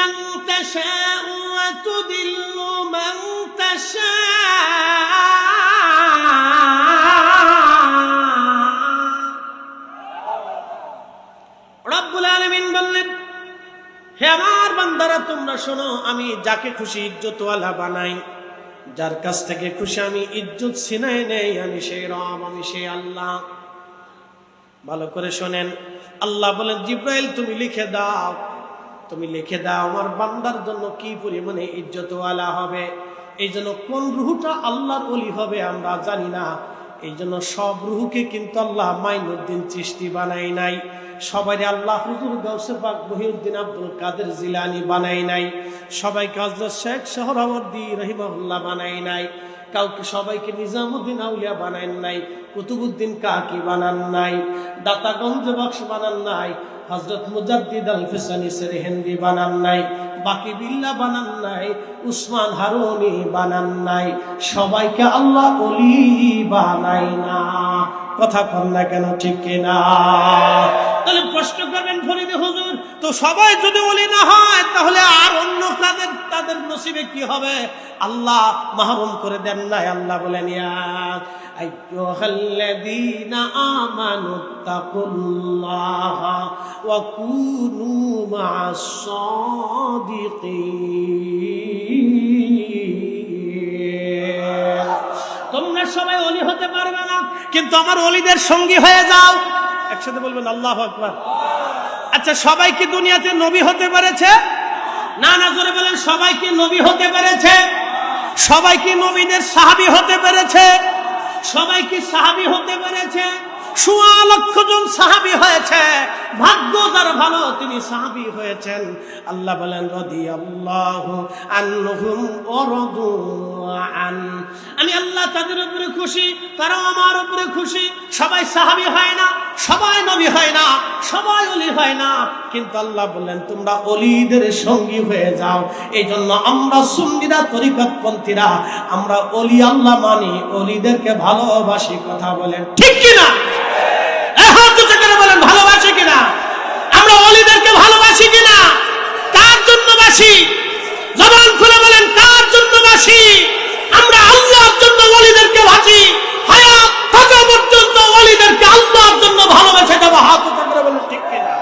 من تشاء وتضل من تشاء রব্বুল আলামিন বললেন, হে আমার বান্দারা তোমরা শোনো, আমি যাকে খুশি ইজ্জতওয়ালা বানাই, যার কাছ থেকে খুশি আমি ইজ্জত ছিনাই নেই, আমি সেই রব, আমি সেই আল্লাহ। ভালো করে শোনেন, আল্লাহ বলেন জিব্রাইল তুমি লিখে দাও, তুমি লিখে দাও আমার বান্দার জন্য কি পরিমাণে ইজ্জতওয়ালা হবে। এই জন্য কোন রূহটা আল্লাহর ওলি হবে আমরা জানি না, এই জন্য সব রূহকে কিন্তু আল্লাহ মাইনুদ্দিন চিশতি বানাই নাই, সবাই আল্লাহ হুজুর গাউসে পাক মহিউদ্দিন আব্দুল কাদের জিলানী বানাই নাই, সবাইকে হযরত শেখ সোহরাওয়ার্দী রাহিমাহুল্লাহ বানাই নাই, কাউকে সবাইকে নিজামুদ্দিন আউলিয়া বানান নাই, কুতুবউদ্দিন কাকি বানান নাই, দাতাগঞ্জ বক্স বানান নাই, হযরত মুজাদ্দিদ আল ফিসানি সেরহিন্দি বানান নাই, বাকি বিল্লাহ বানান নাই, উসমান হারুনি বানান নাই, সবাইকে আল্লাহ ওলি বানাই না। কথা কন না কেন, ঠিক কিনা? তাহলে প্রশ্ন করবেন ফরিদে হুজুর, তো সবাই যদি ওলি না হয় তাহলে আর অন্য তাদের নসিবে কি হবে? আল্লাহ মাহরুম করে দেন নাই। আল্লাহ বলেন, ইয়া আইয়ুহাল্লাযীনা আমানুত্তাকুল্লাহা ওয়া কুনু মা'আস সাদিকিন। তোমরা সবাই ওলি হতে পারবে না, কিন্তু আমার ওলিদের সঙ্গী হয়ে যাও। একসাথে বলবেন আল্লাহু আকবার। আচ্ছা, সবাই কি দুনিয়াতে নবী হতে পেরেছে? না না, জোরে বলেন, সবাই কি নবী হতে পেরেছে? সবাই কি নবীদের সাহাবী হতে পেরেছে? সবাই কি সাহাবী হতে পেরেছে? ১৬ লক্ষ জন সাহাবী হয়েছে, ভাগ্য যার ভালো তিনি সাহাবী হয়েছেন। আল্লাহ বলেন, রাদিয়াল্লাহু আনহুম ওয়া রাদু আন, আমি আল্লাহ তাদের উপরে খুশি, তারাও আমার উপরে খুশি। সবাই সাহাবী হয় না, সবাই নবী হয় না, সবাই ওলি হয় না, কিন্তু আল্লাহ বললেন তোমরা ওলিদের সঙ্গী হয়ে যাও। এই জন্য আমরা সুন্নিরা, তরিকতপন্থীরা আমরা ওলি আল্লাহ মানি, ওলিদেরকে ভালোবাসি। কথা বলেন ঠিক কিনা? হাত উঁচু করে বলেন ভালোবাসি কিনা? আমরা ওলিদেরকে ভালোবাসি কিনা? কার জন্য বাসি? জবান খুলে বলেন কার জন্য বাসি? আমরা আল্লাহর জন্য ওলিদেরকে বাসি, হায়াত থাকা পর্যন্ত ওলিদেরকে আল্লাহর জন্য ভালোবাসা দেব। হাত উঁচু করে বলেন ঠিক কিনা?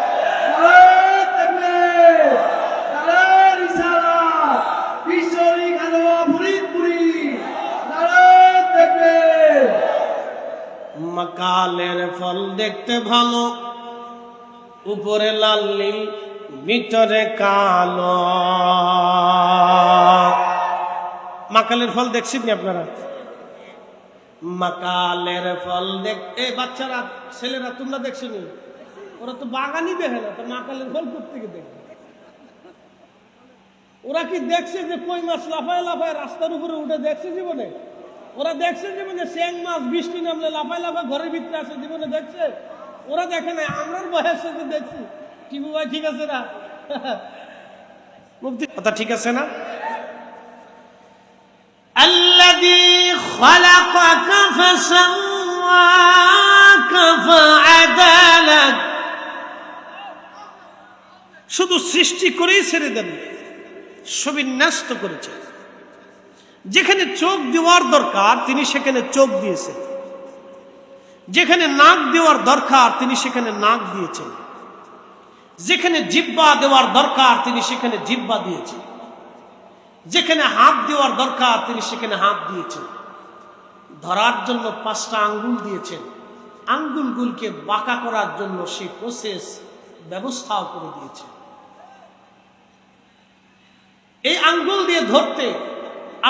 মাকালের ফল দেখতে ভালো, উপরে লাল নীল ভিতরে কালো। মাকালের ফল দেখছেন আপনারা? মাকালের ফল দেখতে, বাচ্চারা, ছেলেরা তোমরা দেখছো? ওরা তো বাগানই দেখে না, তো মাকালের ফল কোত্থেকে দেখবে? ওরা কি দেখছে যে কই মাছ লাফায় লাফায় রাস্তার উপরে উঠে? দেখছে জীবনে? ওরা দেখছে জীবনে শ্যাং মাছ বৃষ্টি নামলে লাফায় লাফায় ঘরের ভিতরে আসে? জীবনে দেখছে? ওরা দেখে না, আমরার বয়সে যে দেখছি। টিপু ভাই ঠিক আছে না? মুফতি কথা ঠিক আছে না? আল্লাযী খালাকাকা ফাসাওয়াকা ফাআদালাক, শুধু সৃষ্টি করেই ছেড়ে দেন, সুবিন্যস্ত করেছেন। যেখানে চোখ দেওয়ার দরকার তিনি সেখানে চোখ দিয়েছেন, যেখানে নাক দেওয়ার দরকার তিনি সেখানে নাক দিয়েছেন, যেখানে জিহ্বা দেওয়ার দরকার তিনি সেখানে জিহ্বা দিয়েছেন, যেখানে হাত দেওয়ার দরকার তিনি সেখানে হাত দিয়েছেন। ধরার জন্য 5টা আঙ্গুল দিয়েছেন, আঙ্গুলগুলোকে বাঁকা করার জন্য সেই প্রসেস ব্যবস্থাও করে দিয়েছেন। এই আঙ্গুল দিয়ে ধরতে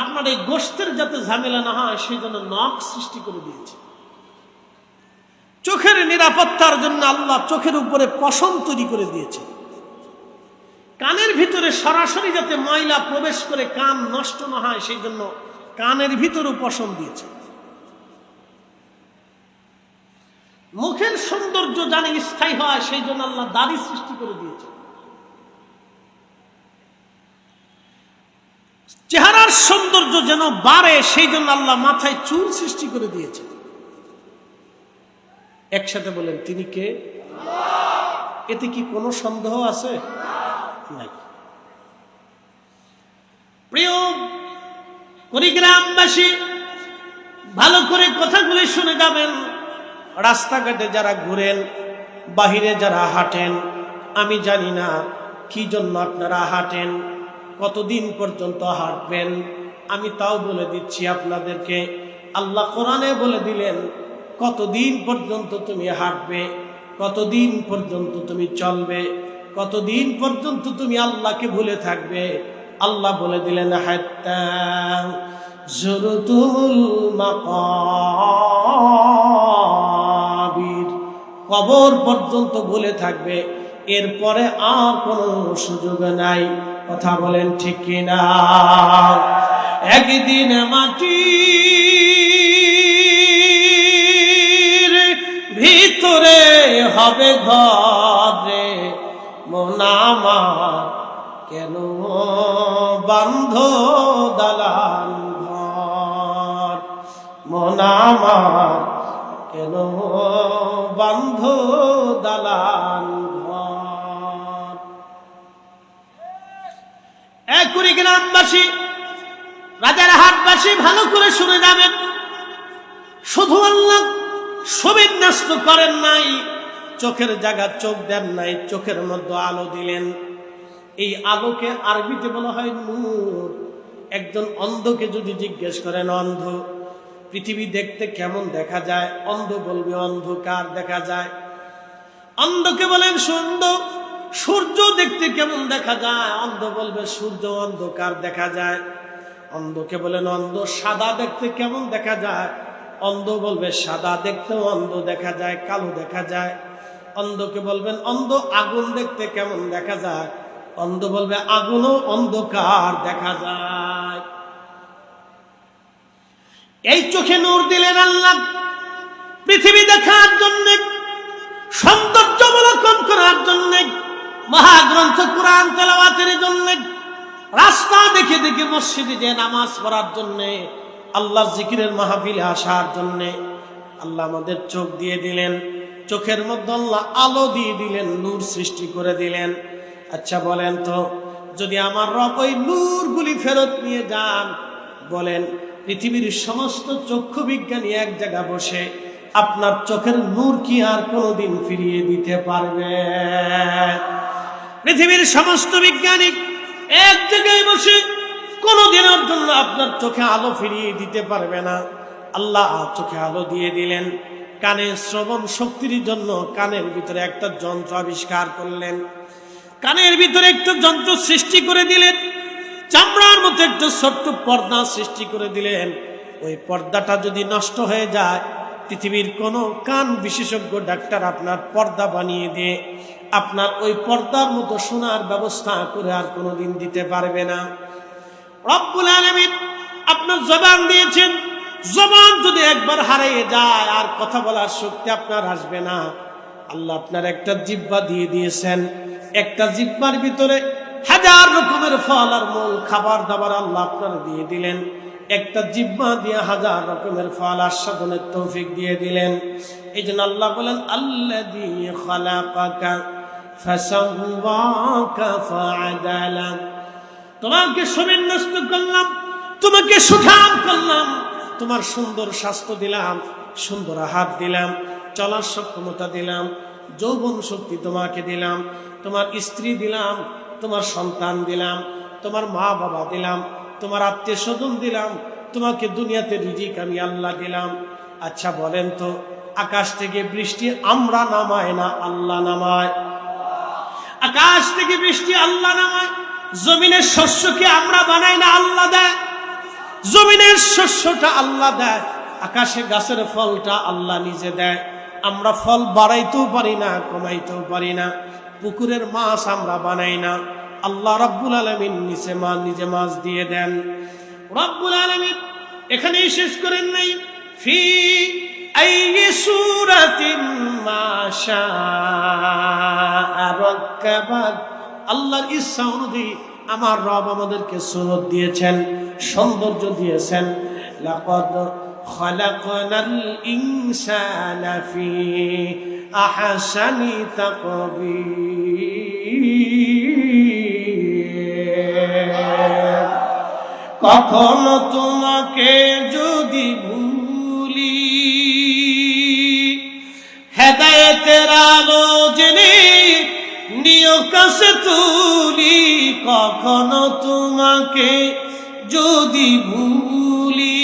আপনার এই গোশতের যাতে ঝামেলা না হয় সেই জন্য নখ সৃষ্টি করে দিয়েছে। চোখের নিরাপত্তার জন্য আল্লাহ চোখের উপরে পশম তৈরি করে দিয়েছে। কানের ভিতরে সরাসরি যাতে ময়লা প্রবেশ করে কান নষ্ট না হয় সেই জন্য কানের ভিতরেও পশম দিয়েছে। মুখের সৌন্দর্য জানি স্থায়ী হয় সেই জন্য আল্লাহ দাড়ি সৃষ্টি করে দিয়েছে। চেহারার সৌন্দর্য যেন বাড়ে সেই জন্য আল্লাহ মাথায় চুল সৃষ্টি করে দিয়েছে। একসাথে বলেন তিনি কে? এতে কি কোনো সন্দেহ আছে? নাই। প্রিয় কুড়িগ্রামবাসী, ভালো করে কথাগুলো শুনে যাবেন। রাস্তাঘাটে যারা ঘুরেন, বাহিরে যারা হাঁটেন, আমি জানি না কি জন্য আপনারা হাঁটেন, কতদিন পর্যন্ত হাঁটবেন, আমি তাও বলে দিচ্ছি আপনাদেরকে। আল্লাহ কোরআনে বলে দিলেন কতদিন পর্যন্ত তুমি হাঁটবে, কতদিন পর্যন্ত তুমি চলবে, কতদিন পর্যন্ত তুমি আল্লাহকে ভুলে থাকবে। আল্লাহ বলে দিলেন হাত্তা যুরতুমুল মাকাবির, কবর পর্যন্ত ভুলে থাকবে, এরপরে আর কোনো সুযোগ নাই। কথা বলেন ঠিক কিনা? একদিন মাটির ভিতরে হবে ঘরে, মন আমার কেন বান্ধ দালান ঘর, মন আমার কেন বান্ধ দালান ঘর। এক কুড়িগ্রামবাসী, রাজারহাটবাসী, ভালো করে শুনে যাবেন। শুধু আল্লাহ সুবিন্যস্ত করেন নাই, চোখের জায়গা চোখ দেন নাই, চোখের মধ্যে আলো দিলেন। এই আলোকে আরবিতে বলা হয় নূর। একজন অন্ধকে যদি জিজ্ঞেস করেন, অন্ধ পৃথিবী দেখতে কেমন দেখা যায়, অন্ধ বলবে অন্ধকার দেখা যায়। অন্ধকে বলেন সুন্দর, সূর্য দেখতে কেমন দেখা যায়, অন্ধ বলবে সূর্য অন্ধকার দেখা যায়। অন্ধকে বলেন অন্ধ সাদা দেখতে কেমন দেখা যায়, অন্ধ বলবে সাদা দেখতেও অন্ধ দেখা যায়, কালো দেখা যায়। অন্ধকে বলবেন অন্ধ আগুন দেখতে কেমন দেখা যায়, অন্ধ বলবে আগুনও অন্ধকার দেখা যায়। এই চোখে নূর দিলেন আল্লাহ পৃথিবী দেখার জন্য, সৌন্দর্য অবলোকন করার জন্য, মহাগ্রন্থ কোরআন তেলাওয়াতের জন্য, রাস্তা দেখে দেখে মসজিদে যে নামাজ পড়ার জন্য, আল্লাহর জিকিরের মাহফিলে আসার জন্য আল্লাহ আমাদের চোখ দিয়ে দিলেন। চোখের মধ্যে আল্লাহ আলো দিয়ে দিলেন, নূর সৃষ্টি করে দিলেন। আচ্ছা বলেন তো, যদি আমার রব ওই নূরগুলি ফেরত নিয়ে যান, বলেন পৃথিবীর সমস্ত চক্ষু বিজ্ঞানী এক জায়গায় বসে আপনার চোখের নূর কি আর কোনোদিন ফিরিয়ে দিতে পারবে? পৃথিবীর সমস্ত বিজ্ঞানী এক জায়গায় বসে কোনোদিনের জন্য আপনার চোখে আলো ফিরিয়ে দিতে পারবে না। আল্লাহ চোখে আলো দিয়ে দিলেন। কানে শ্রবণ শক্তির জন্য কানের ভিতরে একটা যন্ত্র আবিষ্কার করলেন, কানের ভিতরে একটা যন্ত্র সৃষ্টি করে দিলেন, চামড়ার মতো একটা ছোট্ট পর্দা সৃষ্টি করে দিলেন। ওই পর্দাটা যদি নষ্ট হয়ে যায়, পৃথিবীর কোনো কান বিশেষজ্ঞ ডাক্তার আপনার পর্দা বানিয়ে দিয়ে আপনার ওই পর্দার মতো শোনার ব্যবস্থা করে আর কোনোদিন দিতে পারবে না। রব্বুল আলামিন আপনার জবান দিয়েছেন, জবান যদি একবার হারিয়ে যায় আর কথা বলার শক্তি আপনার আসবে না। আল্লাহ আপনার একটা জিহ্বা দিয়ে দিয়েছেন, একটা জিহ্বার ভিতরে হাজার রকমের ফল আর মূল খাবার দাবার আল্লাহ আপনার দিয়ে দিলেন। একটা জিহ্বা দিয়ে হাজার রকমের ফল আস্বাদনের তৌফিক দিয়ে দিলেন। এই জন্য আল্লাহ বলেন আল্লাযী খালাকাকা ফাসাওয়াকা ফাআদালা, তোমাকে সুবিন্যস্ত করলাম, তোমাকে সুঠাম করলাম, তোমার সুন্দর স্বাস্থ্য দিলাম, সুন্দর হাত দিলাম, চলার সক্ষমতা দিলাম, যৌবন শক্তি তোমাকে দিলাম, তোমার স্ত্রী দিলাম, তোমার সন্তান দিলাম, তোমার মা বাবা দিলাম, তোমার আত্মীয় স্বজন দিলাম, তোমাকে দুনিয়াতে রিজিক আমি আল্লাহ দিলাম। আচ্ছা বলেন তো, আকাশ থেকে বৃষ্টি আমরা নামাই না আল্লাহ নামায়? আকাশ থেকে বৃষ্টি আল্লাহ নামায়। জমিনের শস্যকে আমরা বানাই না আল্লাহ দেয়? জমিনের শস্যটা আল্লাহ দেয়, আকাশে গাছের ফলটা আল্লাহ নিজে দেয়। আমরা ফল বাড়াইতেও পারি না, কমাইতেও পারি না। পুকুরের মাছ আমরা বানাই না, আল্লাহ রাব্বুল আলামিন নিজে মাছ দিয়ে দেন। রাব্বুল আলামিন এখানেই শেষ করেন নাই, ফি আইয়ি সূরাতিন মা শাআ রাক্কাবাক, আল্লাহর ইচ্ছা অনুযায়ী আমার রব আমাদেরকে সূরত দিয়েছেন, সৌন্দর্য দিয়েছেন। লাকাদ খালাকনাল ইনসানা ফি আহসানি তাকবীর। কখনো তোমাকে যদি ভুলি, হেদায়েতের আলো জেনে নিও কাছে তুলি, কখনো তোমাকে যদি ভুলি,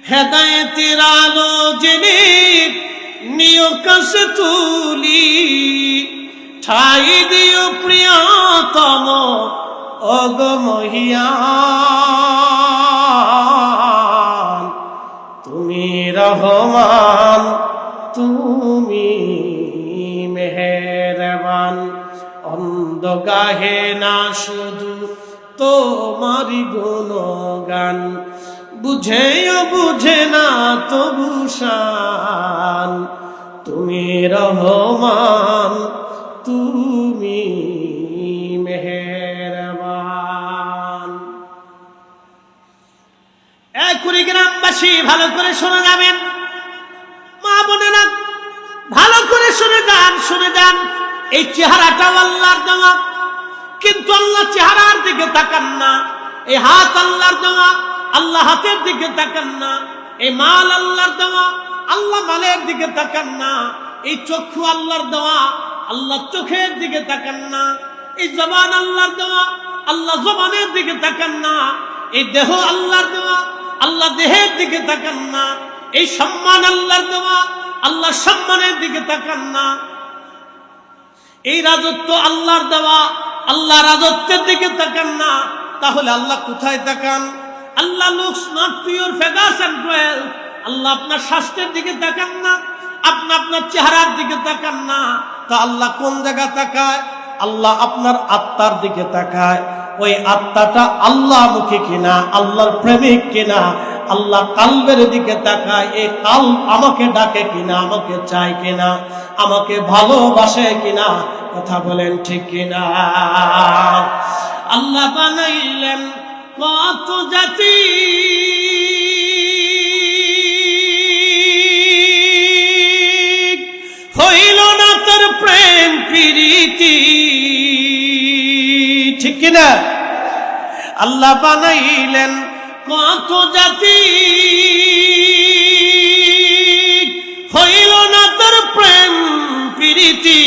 হেদায়েতের আলো জেনে নিও কাছে তুলি, ঠাই দিও প্রিয়তম ওগো মহিয়ান, তুমি রহমান তুমি মেহেরবান, অন্ধ গাহে না শুধু তোমারি গুণগান, বুঝেও বুঝে না তবু শান, তুমি রহমান তুমি মেহেরবান। কুড়িগ্রামবাসী ভালো করে শুনে যাবেন, মা বোনেরা ভালো করে শুনে যান। এই চেহারাটাও আল্লাহর দেওয়া, কিন্তু আল্লাহ চেহারার দিকে তাকান না। এই হাত আল্লাহর দেওয়া, আল্লাহ হাতের দিকে তাকান না। এই মাল আল্লাহর দেওয়া, আল্লাহ মালের দিকে তাকান না। এই চক্ষু আল্লাহর দেওয়া, আল্লাহ চোখের দিকে তাকান না। এই জবান আল্লাহর দেওয়া, আল্লাহ জবানের দিকে তাকান না। এই দেহ আল্লাহর দেওয়া, আল্লাহ দেহের দিকে তাকান না। এই সম্মান আল্লাহর দেওয়া, আল্লাহ সম্মানের দিকে তাকান না। এই রাজত্ব আল্লাহর দেওয়া, আল্লাহ রাজত্বের দিকে তাকান না। তাহলে আল্লাহ কোথায় তাকান? Allah looks not to your figures and wealth. Allah আপনার স্বাস্থ্যের দিকে তাকান না, আপনার চেহারার দিকে তাকান না। তো আল্লাহ কোন জায়গা তাকায়? আল্লাহ আপনার আত্মার দিকে তাকায়। ওই আত্মাটা আল্লাহ মুখী কিনা, আল্লাহর প্রেমিক কিনা, আল্লাহ কালবের দিকে তাকায়। এই কালব আমাকে ডাকে কিনা, আমাকে চায় কিনা, আমাকে ভালোবাসে কিনা, কথা বলেন ঠিক কিনা? আল্লাহ বানাইলেন কত জাতি, হইল না তার প্রেম প্রীতি, ঠিক কিনা? আল্লাহ বানাইলেন কত জাতি, হইল না তার প্রেম প্রীতি,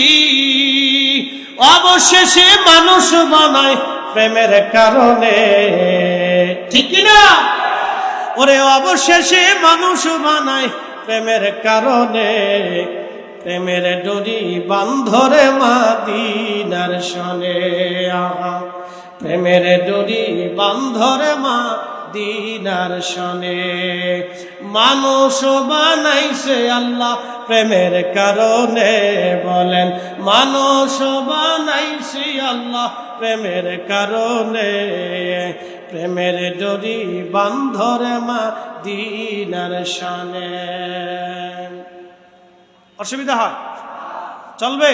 অবশেষে মানুষ বানায় প্রেমের কারণে, ঠিক কিনা? ওরে অবশেষে মানুষ বানায় প্রেমের কারণে, প্রেমের ডোরি বান্ধরে মাদিনার শনে, প্রেমের ডোরি বান্ধরে মাদিনার শনে। মানুষ বানাইছে আল্লাহ প্রেমের কারণে, বলেন মানুষ বানাইছে আল্লাহ প্রেমের কারণে, প্রেমের ডোরি বান্ধরে মাদিনার শনে। অসুবিধা হয়? চলবে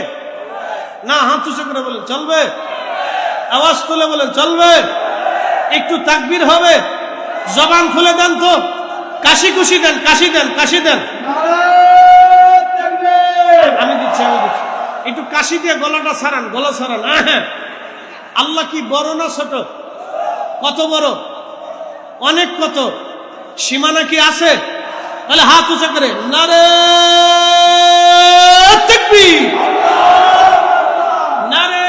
না? হাত উঁচু করে বলেন চলবে, আওয়াজ তুলে বলেন চলবে। একটু তাকবীর হবে, জবান খুলে দেন তো, কাশি খুশি দেন, কাশি দেন, কাশি দেন। আমি দিচ্ছি। একটু কাশি দিয়ে গলাটা ছাড়ান, গলা ছাড়ান। হ্যাঁ, আল্লাহ কি বড় না ছোট? কত বড়? অনেক। কত সীমানা কি আছে? তাহলে হাত উঁচু করে নারে তাকবীর, নারে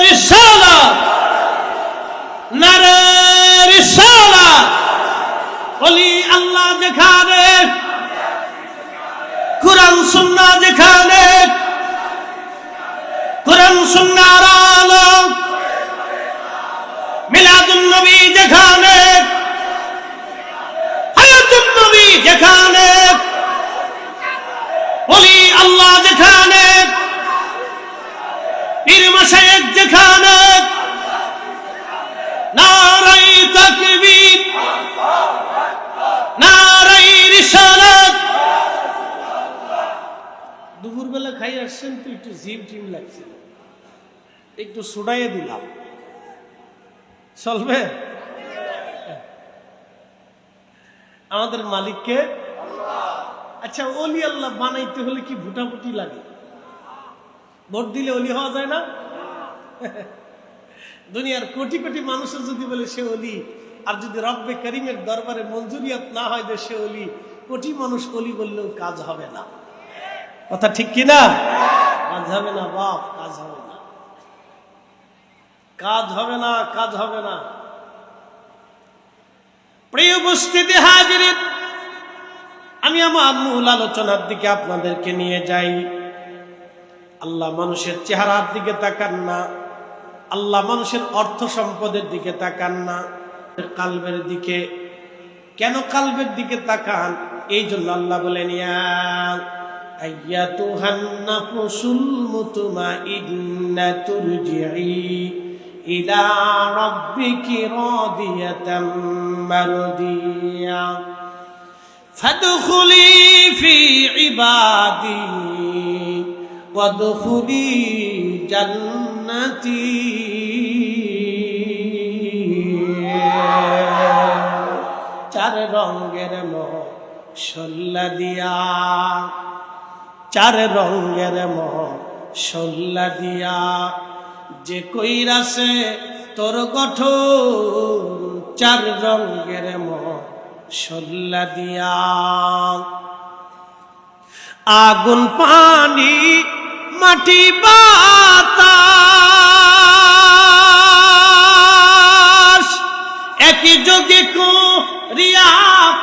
রিসালাত, নারে রিসালাত। ওলি আল্লাহ যেখানে, কুরআন সুন্নাহ যেখানে, কুরআন সুন্নাহর আলো, মিলাদুন নবী যেখানে, হায়াতুন নবী যেখানে, ওলি আল্লাহ যেখানে, পীর মাশায়েখ যেখানে, নারায়ে তাকবীর, নারায়ে রিসালাত। দুপুরবেলা খাই আসছেন তো একটু জিম টিম লাগছে, একটু সুডাইয়ে দিলাম, চলবে? আমাদের মালিককে। আচ্ছা, ওলি আল্লাহ বানাইতে হলে কি ভোটাভুটি লাগে? ভোট দিলে ওলি হওয়া যায় না? দুনিয়ার কোটি কোটি মানুষের যদি বলে সে অলি, আর যদি রব্বে করিমের দরবারে মঞ্জুরিয়াত না হয় যে সে অলি, কোটি মানুষ অলি বললেও কাজ হবে না। কথা ঠিক কিনা? কাজ হবে না বাপ, কাজ হবে না, কাজ হবে না, কাজ হবে না। প্রিয় উপস্থিতি হাজিরিন, আমি আমার মূল আলোচনার দিকে আপনাদেরকে নিয়ে যাই। আল্লাহ মানুষের চেহারার দিকে তাকান না, আল্লাহ মানুষের অর্থ সম্পদের দিকে তাকান না, কালবের দিকে। কেন কালবের দিকে তাকান? এই জন্য আল্লাহ বলেন, ইয়া আইয়াতুহান নাফসুল মুতমাইন্না তুরজিই ইলা রাব্বিকি রাদিয়াতাম মারদিয়া ফাদখুলি ফি ইবাদি ওয়াদখুলি জান্নাতি। চার রঙের মশলা দিয়া, চার রঙের মশলা দিয়া যে কইরাছে তোর গঠন, চার রঙের মশলা দিয়া। আগুন পানি মাটি বাতাস একই যোগে করিয়া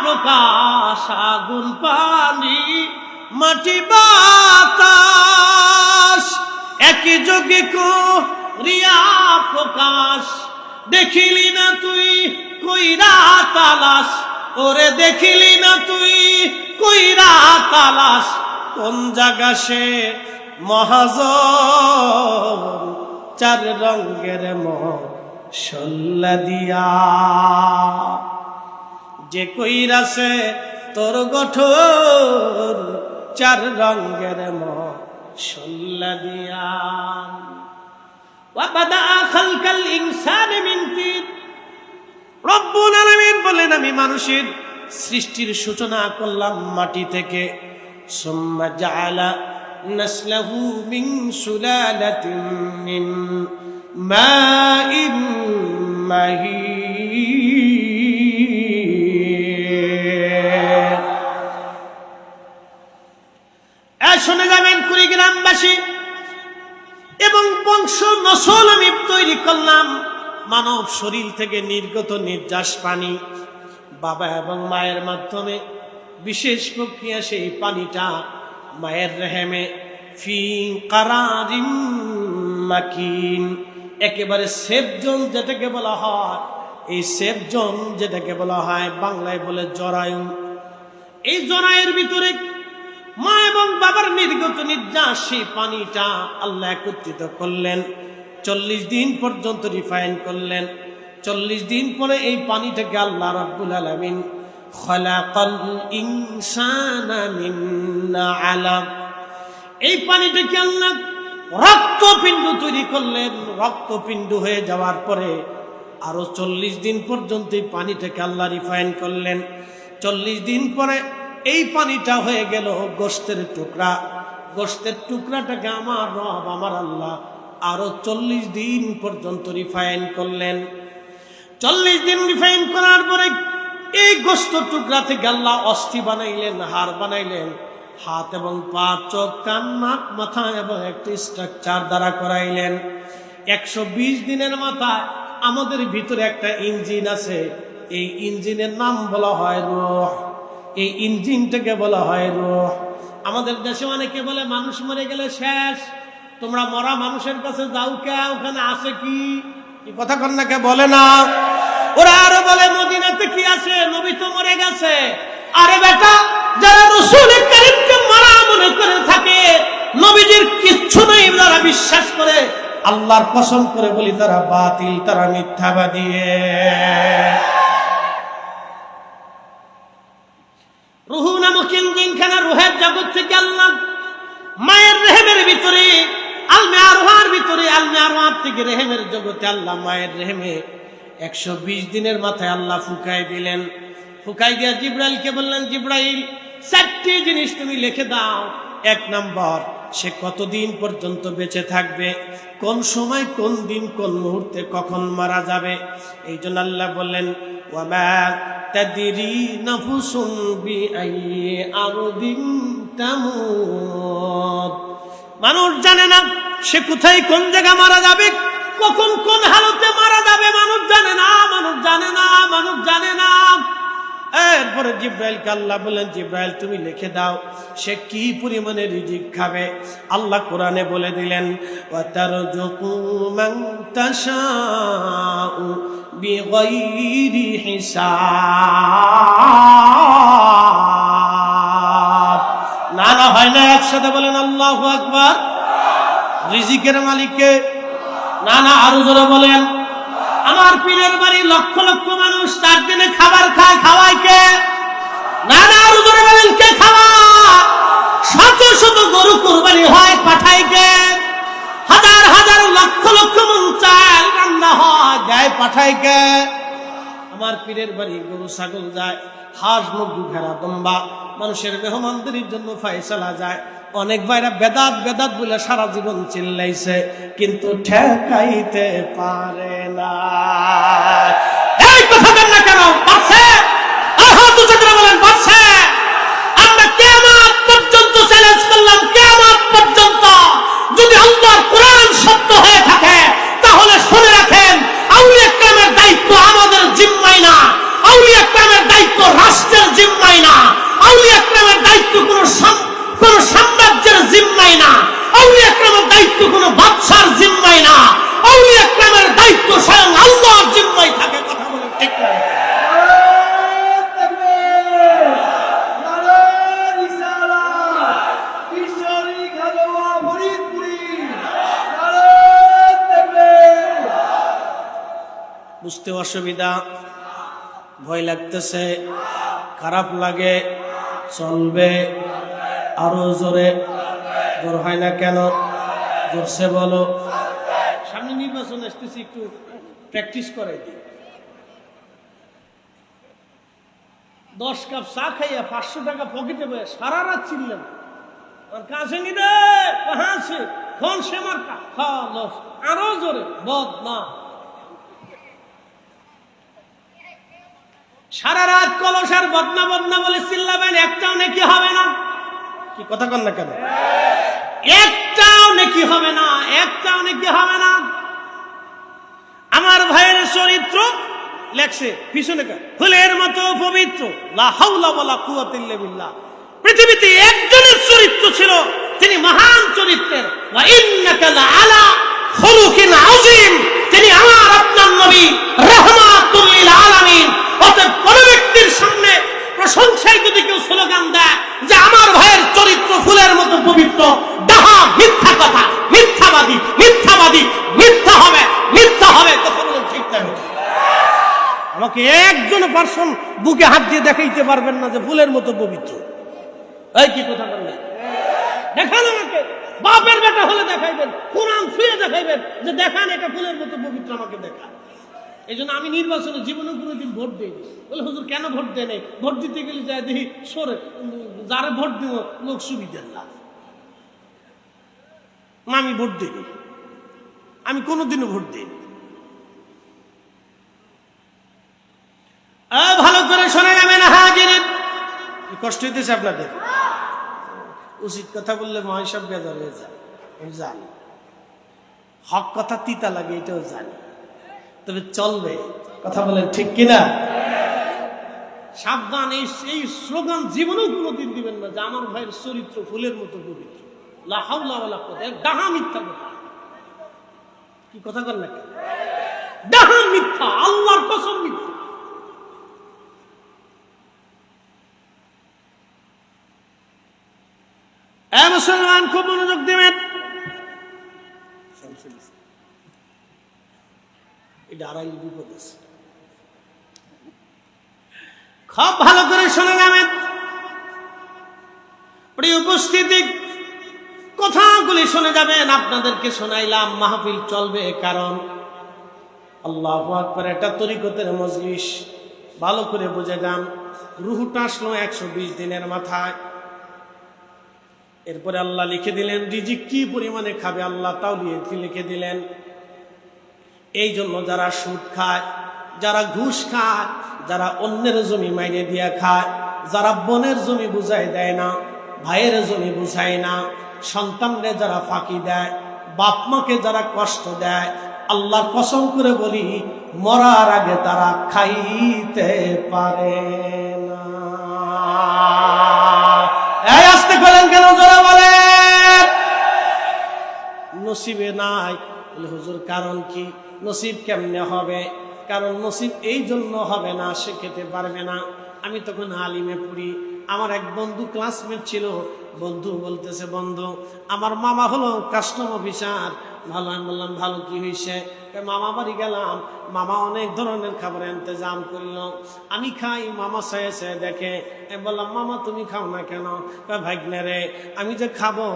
প্রকাশ। আগুন পানি মাটি বাতাস একই যোগে করিয়া প্রকাশ। দেখিলি না তুই কইরা তালাশ, ওরে দেখিলি না তুই কইরা তালাশ। কোন জায়গা সে মহাজন, চার রঙের মশলা দিয়া যে কইরাছে তোর গঠন, চার রঙের মশলা দিয়া। ওয়াবাদা খালকাল ইনসান মিন তিন, রব্বুল আলামিন বলেন আমি মানুষের সৃষ্টির সূচনা করলাম মাটি থেকে। সুম্মা জাআলা নাসলাহু মিন সুলালাতিন মিন মাইন মাহিন। শুনে যাবেন কুড়িগ্রামবাসী, এবং বংশ নসল আমি তৈরি করলাম মানব শরীর থেকে নির্গত নির্যাস পানি বাবা এবং মায়ের মাধ্যমে। বিশেষ প্রক্রিয়া সেই পানিটা মায়ের রেহেমে ফি কারারিম মাকিন, একেবারে সেফ জোন যেটাকে বলা হয়, এই সেফ জোন যেটাকে বলা হয় বাংলায় বলে জরায়ু। এই জরায়ের ভিতরে মা এবং বাবার নির্গত নির্যাস সেই পানিটা আল্লাহ একত্রিত করলেন। 40 দিন পর্যন্ত রিফাইন করলেন। 40 দিন পরে এই পানিটাকে আল্লাহ রাব্বুল আলামিন খালাকাল ইনসানা মিন আলাক, এই পানিটাকে আল্লাহ রক্তপিণ্ড তৈরি করলেন। রক্তপিণ্ড হয়ে যাওয়ার পরে আরো 40 দিন পর্যন্ত এই পানিটাকে আল্লাহ রিফাইন করলেন। 40 দিন পরে এই পানিটা হয়ে গেল গোশতের টুকরা। গোশতের টুকরাটাকে আমার রব আমার আল্লাহ আরো 40 দিন পর্যন্ত রিফাইন করলেন। 40 দিন রিফাইন করার পরে এই গোশত টুকরা থেকে আল্লাহ অস্থি বানাইলেন, হাড় বানাইলেন। হাত এবং পা, চোখ, কান, নাক, মাথা এবং একটি স্ট্রাকচার দ্বারা করাইলেন। 120 দিনের মাথায় আমাদের ভিতরে একটা ইঞ্জিন আছে, এই ইঞ্জিনের নাম বলা হয় রূহ। এই ইঞ্জিনটাকে বলা হয় রূহ। আমাদের দেশে অনেকে বলে মানুষ মরে গেলে শেষ, তোমরা মরা মানুষের কাছে যাও কে, ওখানে আছে কি? কথা কন্যাকে বলে না। ওরা আরো বলে মদিনাতে কি আছে, নবী তো মরে গেছে। আরে বেটা, যারা রাসূল কারীমকে মারা মনে করে থাকে, নবীজির কিচ্ছু নেই যারা বিশ্বাস করে, আল্লাহর কসম করে বলি তারা বাতিল, তারা মিথ্যাবাদী। রূহ নামক ইঞ্জিনখানা, রূহের জগৎ থেকে আল্লাহ মায়ের রেহেমের ভিতরে, আলমে আরওয়ার ভিতরে, আলমে আরওয়ার থেকে রেহেমের জগতে আল্লাহ মায়ের রেহেমে 120 দিনের মাথায় আল্লাহ ফুকাই দিলেন। ফুকাই দিয়া জিব্রাইলকে বললেন, জিব্রাইল 4টি জিনিস তুমি লিখে দাও। 1 নম্বর, সে কতদিন পর্যন্ত বেঁচে থাকবে, কোন সময়, কোন দিন, কোন মুহূর্তে, কখন মারা যাবে। এই জন্য আল্লাহ বললেন ওয়ামা তাদরি নাফসুন বিআইয়ি আরদিন তামুত। মানুষ জানে না সে কোথায়, কোন জায়গা মারা যাবে, কখন, কোন হালতে মারা যাবে, মানুষ জানে না, মানুষ জানে না, মানুষ জানে না। এরপরে জিব্রাইলকে আল্লাহ বলেন, জিব্রাইল তুমি লিখে দাও সে কি পরিমাণে রিজিক খাবে। আল্লাহ কোরআনে বলে দিলেন ওয়াতারযুকু মান তাশাউ বিগাইরি হিসাব। না না হয় না, একসাথে বলেন আল্লাহু আকবার। রিজিকের মালিককে, না না আরো জোরে বলেন। আমার পীরের বাড়ি লক্ষ লক্ষ মানুষ 4 দিনে খাবার খায়, খাওয়ায় কে? না না আরো জোরে বলেন, কে খাওয়ায়? শত শত গরু কুরবানি হয়, পাঠায় কে? হাজার হাজার লক্ষ লক্ষ মন চাল রান্না হয়, দেয় পাঠায় কে? আমার পীরের বাড়ি গরু ছাগল যায়, হাঁস মুরগি ভেড়া দম্বা মানুষের মেহমানদারির জন্য ফয়সালা যায়। অনেক ভাইরা বেদাত বেদাত বলে সারা জীবন চিল্লাইছে, কিন্তু ঠেকাইতে পারে না। এই কথা বলেন না কেন? পারছে? আহাত উচ্চতর বলেন পারছে। আমরা কিয়ামত পর্যন্ত চ্যালেঞ্জ করলাম, কিয়ামত পর্যন্ত যদি আল্লাহর কোরআন সত্য হয়ে থাকে তাহলে শুনে রাখেন, আউলিয়া কেরামের দায়িত্ব আমাদের জিম্মায় না, আউলিয়া কেরামের দায়িত্ব রাষ্ট্রের জিম্মায় না, আউলিয়া কেরামের দায়িত্ব কোন সাম্রাজ্যের জিম্মায় না, আউলিয়া কেরামের দায়িত্ব কোন বাদশার জিম্মায় না, আউলিয়া কেরামের দায়িত্ব স্বয়ং আল্লাহর জিম্মায় থাকে। কথা বলে ঠিক না? বুঝতে অসুবিধা, ভয় লাগতেছে, খারাপ লাগে, চলবে আরো জোরে। জোর হয় না কেন? জোরসে বলো। সামনে নির্বাচন আসতেছি, একটু প্র্যাকটিস করে দিই। 10 কাপ চা খাইয়া 500 টাকা পকেটে বয়ে সারা রাত চিনলেন, আর কাছে নিবে কাছে ফোন সে মার্কা খালস আরো জোরে বদনা। সারা রাত কলস আর বদনা বদনা বলে চিল্লাবেন, একটাও নেকি হবে না। কি কথা কন না কেন? একটাও নেকি হবে না, একটাও নেকি হবে না। আমার ভাইয়ের চরিত্র লেখছে পিছনে ফুলের মতো পবিত্র, লা হাওলা ওয়ালা কুওয়াতা ইল্লা বিল্লাহ। পৃথিবীতে একজনের চরিত্র ছিল, তিনি মহান চরিত্রের, ওয়া ইন্নাকা লাআলা খুলুকিন আযীম। তিনি আমার আপনার নবী, রাহমাতুল লিল আলামিন। অতএব কোন ব্যক্তির সামনে প্রশংসায় যদি কেউ স্লোগান দেয় যে আমার ভাইয়ের চরিত্র ফুলের মতো পবিত্র, ডাহা, মিথ্যা কথা, মিথ্যাবাদী, মিথ্যাবাদী, মিথ্যা হবে, মিথ্যা হবে। কথা বলেন ঠিক না? আমাকে একজন পার্সন বুকে হাত দিয়ে দেখাইতে পারবেন না যে ফুলের মতো পবিত্র। এই কি কথা বললেন? দেখান আমাকে, বাপের বেটা হলে দেখাইবেন, কোরআন ছুঁয়ে দেখাইবেন যে দেখান এটা ফুলের মতো পবিত্র, আমাকে দেখান। এই জন্য আমি নির্বাচনে জীবনে কোনোদিন ভোট দিইনি। বলে হুজুর কেন ভোট দেয় নাই? ভোট দিতে গেলে যায় দেখি সরে, যারা ভোট দিব লোক সুবিধার না, আমি ভোট দিইনি, আমি কোনোদিনও ভোট দিইনি। ভালো করে শোনা যাবে না হাজিরিন, কষ্ট হইতেছে আপনাদের? উচিত কথা বললে মহাসব বেজার হয়ে যায়, আমি জানি। হক কথা তিতা লাগে, এটাও জানি, তবে চলবে। কথা বলেন ঠিক কিনা? সাবধান, এই স্লোগান জীবনেও কোনোদিন দিবেন না যে আমার ভাইয়ের চরিত্র ফুলের মতো পবিত্র, লা হাওলা ওয়ালা কুওয়াতা। ডাহা মিথ্যা কথা। কি কথা কর না? ডাহা মিথ্যা, আল্লাহর কসম মিথ্যা। মুসলমান খুব মনোযোগ দেবেন। এটা আড়াই বিপদ আছে, খুব ভালো করে শুনে যাবেন। প্রিয় উপস্থিতি, কথাগুলি শুনে যাবেন। আপনাদেরকে শোনাইলাম, মাহফিল চলবে, কারণ আল্লাহু আকবার, এটা তরিকতের মজলিস। ভালো করে বুঝে যান। রুহুটা আসলো 120 দিনের মাথায়। এরপরে আল্লাহ লিখে দিলেন রিজিক কি পরিমাণে খাবে, আল্লাহ তাও লিখে দিলেন। এই জন্য যারা সুদ খায়, যারা ঘুষ খায়, যারা অন্যের জমি মাইনে দিয়া খায়, যারা বোনের জমি বুঝাই দেয় না, ভাইয়ের জমি বুঝায় না, সন্তানরে যারা ফাঁকি দেয়, বাপ মাকে যারা কষ্ট দেয়, আল্লাহর কসম করে বলি মরার আগে তারা খাইতে পারে না। এই আসতে বলেন কেন, জোরে বলেন। নসিবে নাই। হুজুর কারণ কি? নসিব কেমনে হবে? কারণ নসিব এই জন্য হবে না, সে খেতে পারবে না। আমি তখন আলিমে পড়ি, আমার এক বন্ধু ক্লাসমেট ছিল। বন্ধু বলতেছে, বন্ধু আমার মামা হলো কাস্টম অফিসার। ভালো। আমি বললাম ভালো, কি হয়েছে? মামা বাড়ি গেলাম, মামা অনেক ধরনের খাবারের ইন্তজাম করলো, আমি খাই, মামা চেয়ে দেখে। আমি বললাম মামা তুমি খাও না কেন? ভাগ্নে রে, আমি যে খাবো,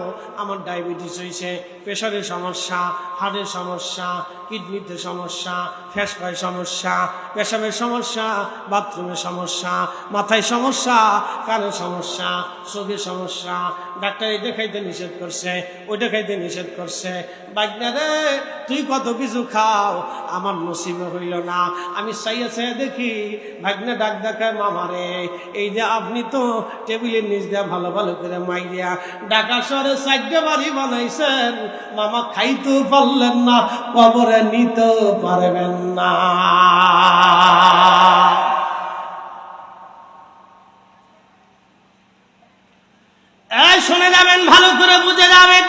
আমার ডায়াবেটিস হয়েছে, প্রেশারের সমস্যা, হার্টের সমস্যা, কিডনিতে সমস্যা, ফ্যাসফায় সমস্যা, পেশাবের সমস্যা, বাথরুমের সমস্যা, মাথায় সমস্যা, কানের সমস্যা, চোখের সমস্যা। ডাক্তার এটা খাইতে নিষেধ করছে, ওইটা খাইতে নিষেধ করছে। ভাগ্নে রে, তুই কত কিছু খাও, আমার নসিবে হইল না। আমি চাইয়া দেখি ভাগ্নে ডাক দেখায়, মামারে এই যে আপনি তো টেবিলের নিচ দিয়া ভালো ভালো করে মাইরিয়া ঢাকা শহরে 4টা বাড়ি বানাইছেন, মামা খাইতেও পারলেন না, কবরে নিতেও পারবেন না। শুনে যাবেন, ভালো করে বুঝে যাবেন।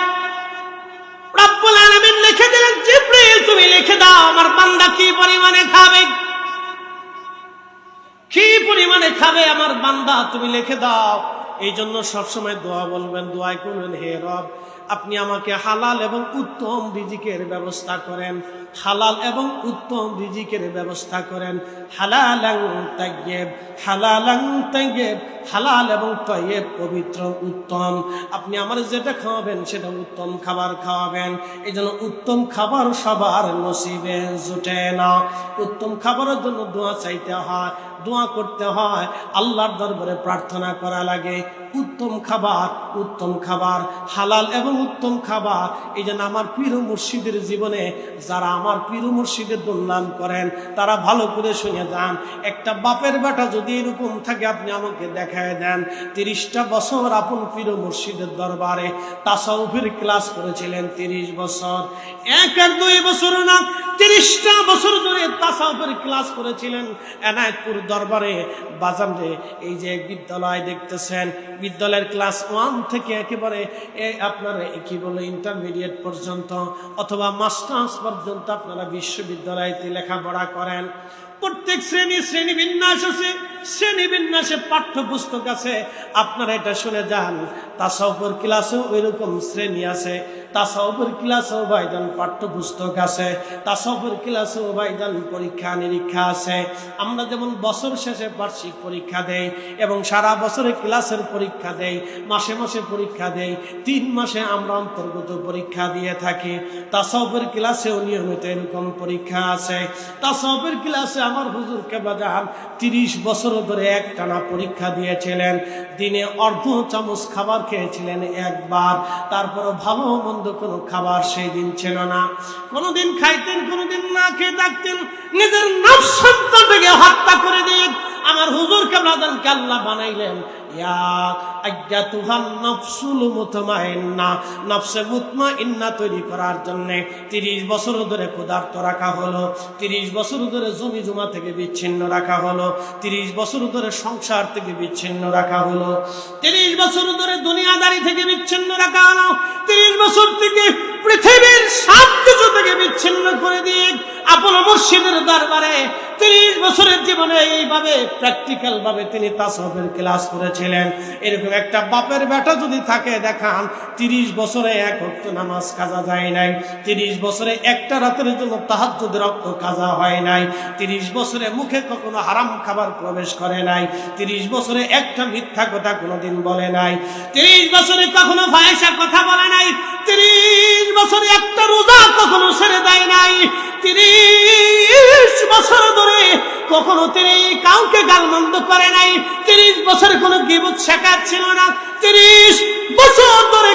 রব্বুল আলামিন লিখে দিলেন, জিবরিল তুমি লিখে দাও আমার বান্দা কি পরিমাণে খাবে, কি পরিমাণে খাবে আমার বান্দা, তুমি লিখে দাও। এই জন্য সবসময় দোয়া বলবেন, দোয়ায় করবেন, হে রব আপনি আমাকে হালাল এবং উত্তম রিজিকের ব্যবস্থা করেন, হালাল এবং উত্তম রিজিকের ব্যবস্থা করেন। হালালান তাইয়্যিব, হালালান তাইয়্যিব, হালাল এবং তাইয়্যিব, পবিত্র উত্তম। আপনি আমার যেটা খাওয়াবেন সেটা উত্তম খাবার খাওয়াবেন। এই জন্য উত্তম খাবার সবার নসিবে জুটে না। উত্তম খাবারের জন্য দোয়া চাইতে হয়, দোয়া করতে হয়, আল্লাহর দরবারে প্রার্থনা করা লাগে। উত্তম খাবার, উত্তম খাবার, হালাল এবং উত্তম খাবার। এই জন্য আমার পীর মুর্শিদের জীবনে যারা আমার পীর মুর্শিদের দুর্নাম করেন তারা ভালো করে শুনে যান। একটা বাপের বেটা যদি এরকম থাকে, আপনি আমাকে দেখায় দেন। 30টা বছর আপন পীর মুর্শিদের দরবারে তাসাউফের ক্লাস করেছিলেন, 30 বছর, 1 আর 2 বছর না, 30টা বছর ধরে তাসাউফের ক্লাস করেছিলেন এনায়েতপুর দরবারে। বাজান রে, এই যে বিদ্যালয় দেখতেছেন, বিদ্যালয়ের ক্লাস 1 থেকে একেবারে আপনারা কি বলে ইন্টারমিডিয়েট পর্যন্ত অথবা মাস্টার্স পর্যন্ত আপনারা বিশ্ববিদ্যালয়তে লেখাপড়া করেন। প্রত্যেক শ্রেণী বিন্যাস আছে, শ্রেণী বিন্যাসে পাঠ্যপুস্তক আছে। আপনারা এটা শুনে যান, তাসাউফের ক্লাসেও ওইরকম শ্রেণী আছে, তাসাউফের ক্লাসেও ভাইজান পাঠ্যপুস্তক আছে, তাসাউফের ক্লাসেও ভাইজান পরীক্ষা নিরীক্ষা আছে। আমরা যেমন বছর শেষে বার্ষিক পরীক্ষা দেই এবং সারা বছরে ক্লাসের পরীক্ষা দেই, মাসে মাসে পরীক্ষা দেই, 3 মাসে আমরা অন্তর্গত পরীক্ষা দিয়ে থাকি। তাসাউফের ক্লাসেও নিয়মিত এরকম পরীক্ষা আছে। তাসাউফের ক্লাসে আমার হুজুর কেবলা জান 30 বছর ধরে একটানা পরীক্ষা দিয়েছিলেন। দিনে অর্ধ চামচ খাবার খেয়েছিলেন একবার, তারপরে ভালো মন্দ কোনো খাবার সেই দিন ছিল না। কোনোদিন খাইতেন, কোনোদিন না খেয়ে থাকতেন। নিজের নফস সন্তানকে হত্যা করে দিয়ে আমার হুজুর কেবলা জানকে আল্লাহ বানাইলেন ইয়া আইয়াতুহান নাফসুল মুতমাইন্না, নফসে মুতমাইন্না তৈরি করার জন্য 30 বছর ধরে ক্ষুধার্ত রাখা হলো, 30 বছর ধরে জমি জমা থেকে বিচ্ছিন্ন রাখা হলো, 30 বছর ধরে সংসার থেকে বিচ্ছিন্ন রাখা হলো, 30 বছর ধরে দুনিয়াদারি থেকে বিচ্ছিন্ন রাখা হলো, 30 বছর থেকে পৃথিবীর সব কিছু থেকে বিচ্ছিন্ন করে দিয়ে আপন মুর্শিদের দরবারে 30 বছরের জীবনে এইভাবে প্র্যাকটিক্যাল ভাবে তিনি তাসাউফের ক্লাস করেছিলেন। এরকম একটা বাপের বেটা যদি থাকে দেখান, 30 বছরে 1 ওয়াক্ত নামাজ কাজা যায় নাই, 30 বছরে একটা রাতের জন্য তাহাজ্জুদের রক্ত কাজা হয় নাই, 30 বছরে মুখে কখনো হারাম খাবার প্রবেশ করে নাই, 30 বছরে একটা মিথ্যা কথা কোনোদিন বলে নাই, 30 বছরে কখনো ফাহিশা কথা বলে নাই, 30 বছরে একটা রোজা কখনো ছেড়ে দেয় নাই, 30 বছর ধরে কখনো তিনি কাউকে গালমন্দ করে নাই, 30 বছরে কোনো গীবত শেখার ছিল না, 30 বছর ধরে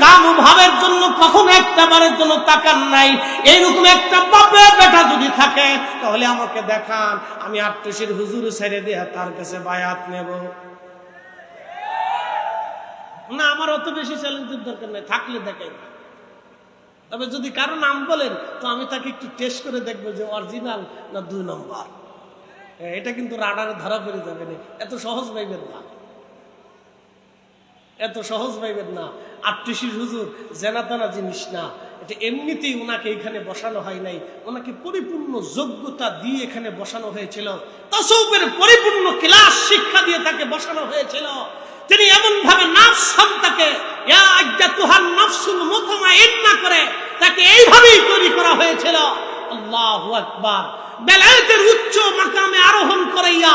কাম ও ভাবের জন্য কখনো একটা বারের জন্য তাকান নাই। এইরকম একটা বাপের বেটা যদি থাকে তাহলে আমাকে দেখান, আমি আট্টশির হুজুর ছেড়ে দিয়ে তার কাছে বায়াত নেব না। আমার অত বেশি চ্যালেঞ্জের দরকার নেই, থাকলে দেখাই। তবে যদি কারো নাম বলেন তো আমি তাকে একটু টেস্ট করে দেখবো যে অরিজিনাল না 2 নম্বর। এটা কিন্তু রাডারে ধরা পড়ে যাবে না। এত সহজ ভাইবেন না, এত সহজ ভাইবেন না। আট্টশির হুজুর জেনাতানা জিনিস না। এটা এমনিতেই ওনাকে এখানে বসানো হয় নাই, ওনাকে পরিপূর্ণ যোগ্যতা দিয়ে এখানে বসানো হয়েছিল। তাসাউফের পরিপূর্ণ ক্লাস শিক্ষা দিয়ে তাকে বসানো হয়েছিল। তিনি এমন ভাবে নাফস সত্তাকে ইয়া আজ্জাতুহান নাফসুল মুতমাইন্না করে তাকে এইভাবেই তৈরি করা হয়েছিল। আল্লাহু আকবার। বেলায়েতের উচ্চ মাকামে আরোহণ করাইয়া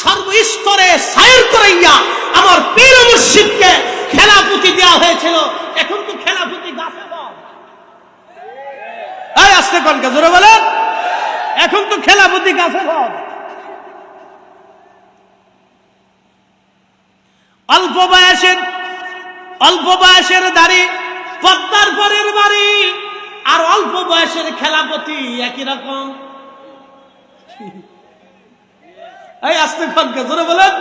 সর্বস্তরে সাইর করাইয়া আমার পীর মুর্শিদকে খেলাফতি দেওয়া হয়েছিল। এখন তো খেলাফতি গাছে বল, এই আস্তে কনকে জোরে বলেন, এখন তো খেলাফতি গাছে বল। অল্প বয়সের দাড়ি, পদ্মার পরের বাড়ি, আর অল্প বয়সের খেলাপতি একই রকম। এই আস্তে খনকে জোরে বলেন,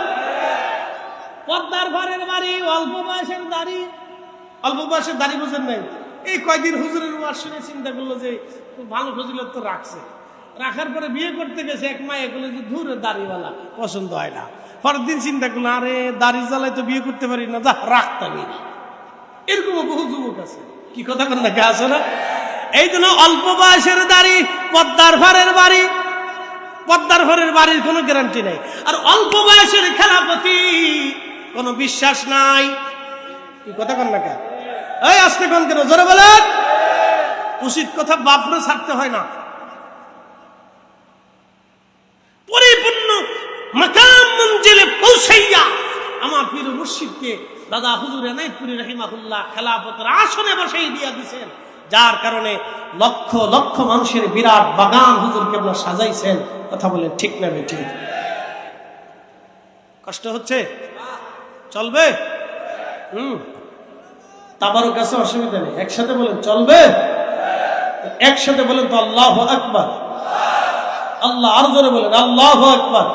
পদ্মার ঘরের বাড়ি, অল্প বয়সের দাড়ি। অল্প বয়সের দাড়ি বুঝেন নাই? এই কয়দিন হুজুরের ওয়াজ শুনে চিন্তা করলো যে খুব ভালো ফজিলত তো রাখছে, রাখার পরে বিয়ে করতে গেছে এক মায়ে বলে যে ধুরে দাড়িওয়ালা পছন্দ হয় না। পরের দিন চিন্তা করলো আরে দাড়ি জ্বালায় তো বিয়ে করতে পারি না, যা রাখতামই না। এরকমও বহু যুবক আছে, কি কথা কন না, আছে না? এই জন্য অল্প বয়সের দাড়ি, পদ্মার ঘরের বাড়ি। পদ্মার ঘরের বাড়ির কোনো গ্যারান্টি নাই। আর অল্প বয়সের খেলাপতি কোনো বিশ্বাস নাই। কি কথা কন না, এই আস্তে কন কেন জোরে বলেন। উচিত কথা বাপরে ছাড়তে হয় না। পরিপূর্ণ মাকাম মঞ্জিলে পৌঁছাইয়া আমার পীর মুর্শিদকে দাদা হুজুর এনায়েতপুরী রাহিমাহুল্লাহ খেলাফতের আসনে বসাই দিয়া দিয়েছেন, যার কারণে লক্ষ লক্ষ মানুষের বিরাট বাগান হুজুর কেবলা সাজাইছেন। কথা বলেন ঠিক না বেঠিক? কষ্ট হচ্ছে? চলবে? তাবারও কাছে অসুবিধা নেই, একসাথে বলেন চলবে। একসাথে বলেন তো আল্লাহু আকবার। আল্লাহ আর জোরে বলেন আল্লাহু আকবার।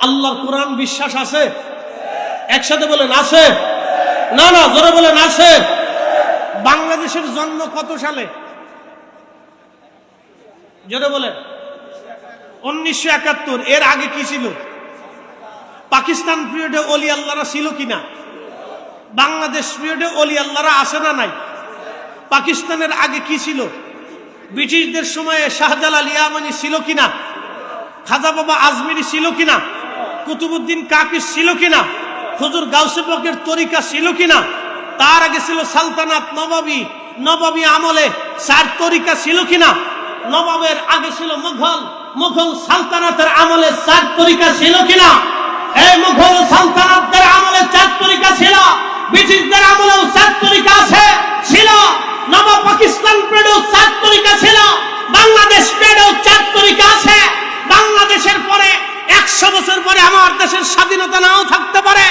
আল্লাহর কোরআন বিশ্বাস আছে? একসাথে বলেন আছে। না না জোরে বলেন আছে। বাংলাদেশের জন্ম কত সালে? জোরে বলেন। 1971। এর আগে কি ছিল? পাকিস্তান পিরিয়ডে ওলি আল্লাহরা ছিল কিনা? বাংলাদেশ পিরিয়ডে ওলি আল্লাহরা আছে না নাই? পাকিস্তানের আগে কি ছিল? ব্রিটিশদের সময়ে শাহজালাল ইয়ামানি ছিল কিনা? খাজা বাবা আজমিরি ছিল কিনা? কুতুবউদ্দিন কাকি ছিল কিনা? হুজুর গাউসে পাকের তরিকা ছিল কিনা? তার আগে ছিল সালতানাত নবাবী, নবাবী আমলে 4 তরিকা ছিল কিনা? নবাবের আগে ছিল মুঘল, মুঘল সালতানাতের আমলে 4 তরিকা ছিল কিনা? এই মুঘল সালতানাতের আমলে 4 তরিকা ছিল, ব্রিটিশদের আমলেও 4 তরিকা আছে ছিল, নবাব পাকিস্তান পিরিয়ডেও 4 তরিকা ছিল, বাংলাদেশ পিরিয়ডেও 4 তরিকা আছে। বাংলাদেশের পরে 100 বছর পরে আমার দেশের স্বাধীনতা নাও থাকতে পারে,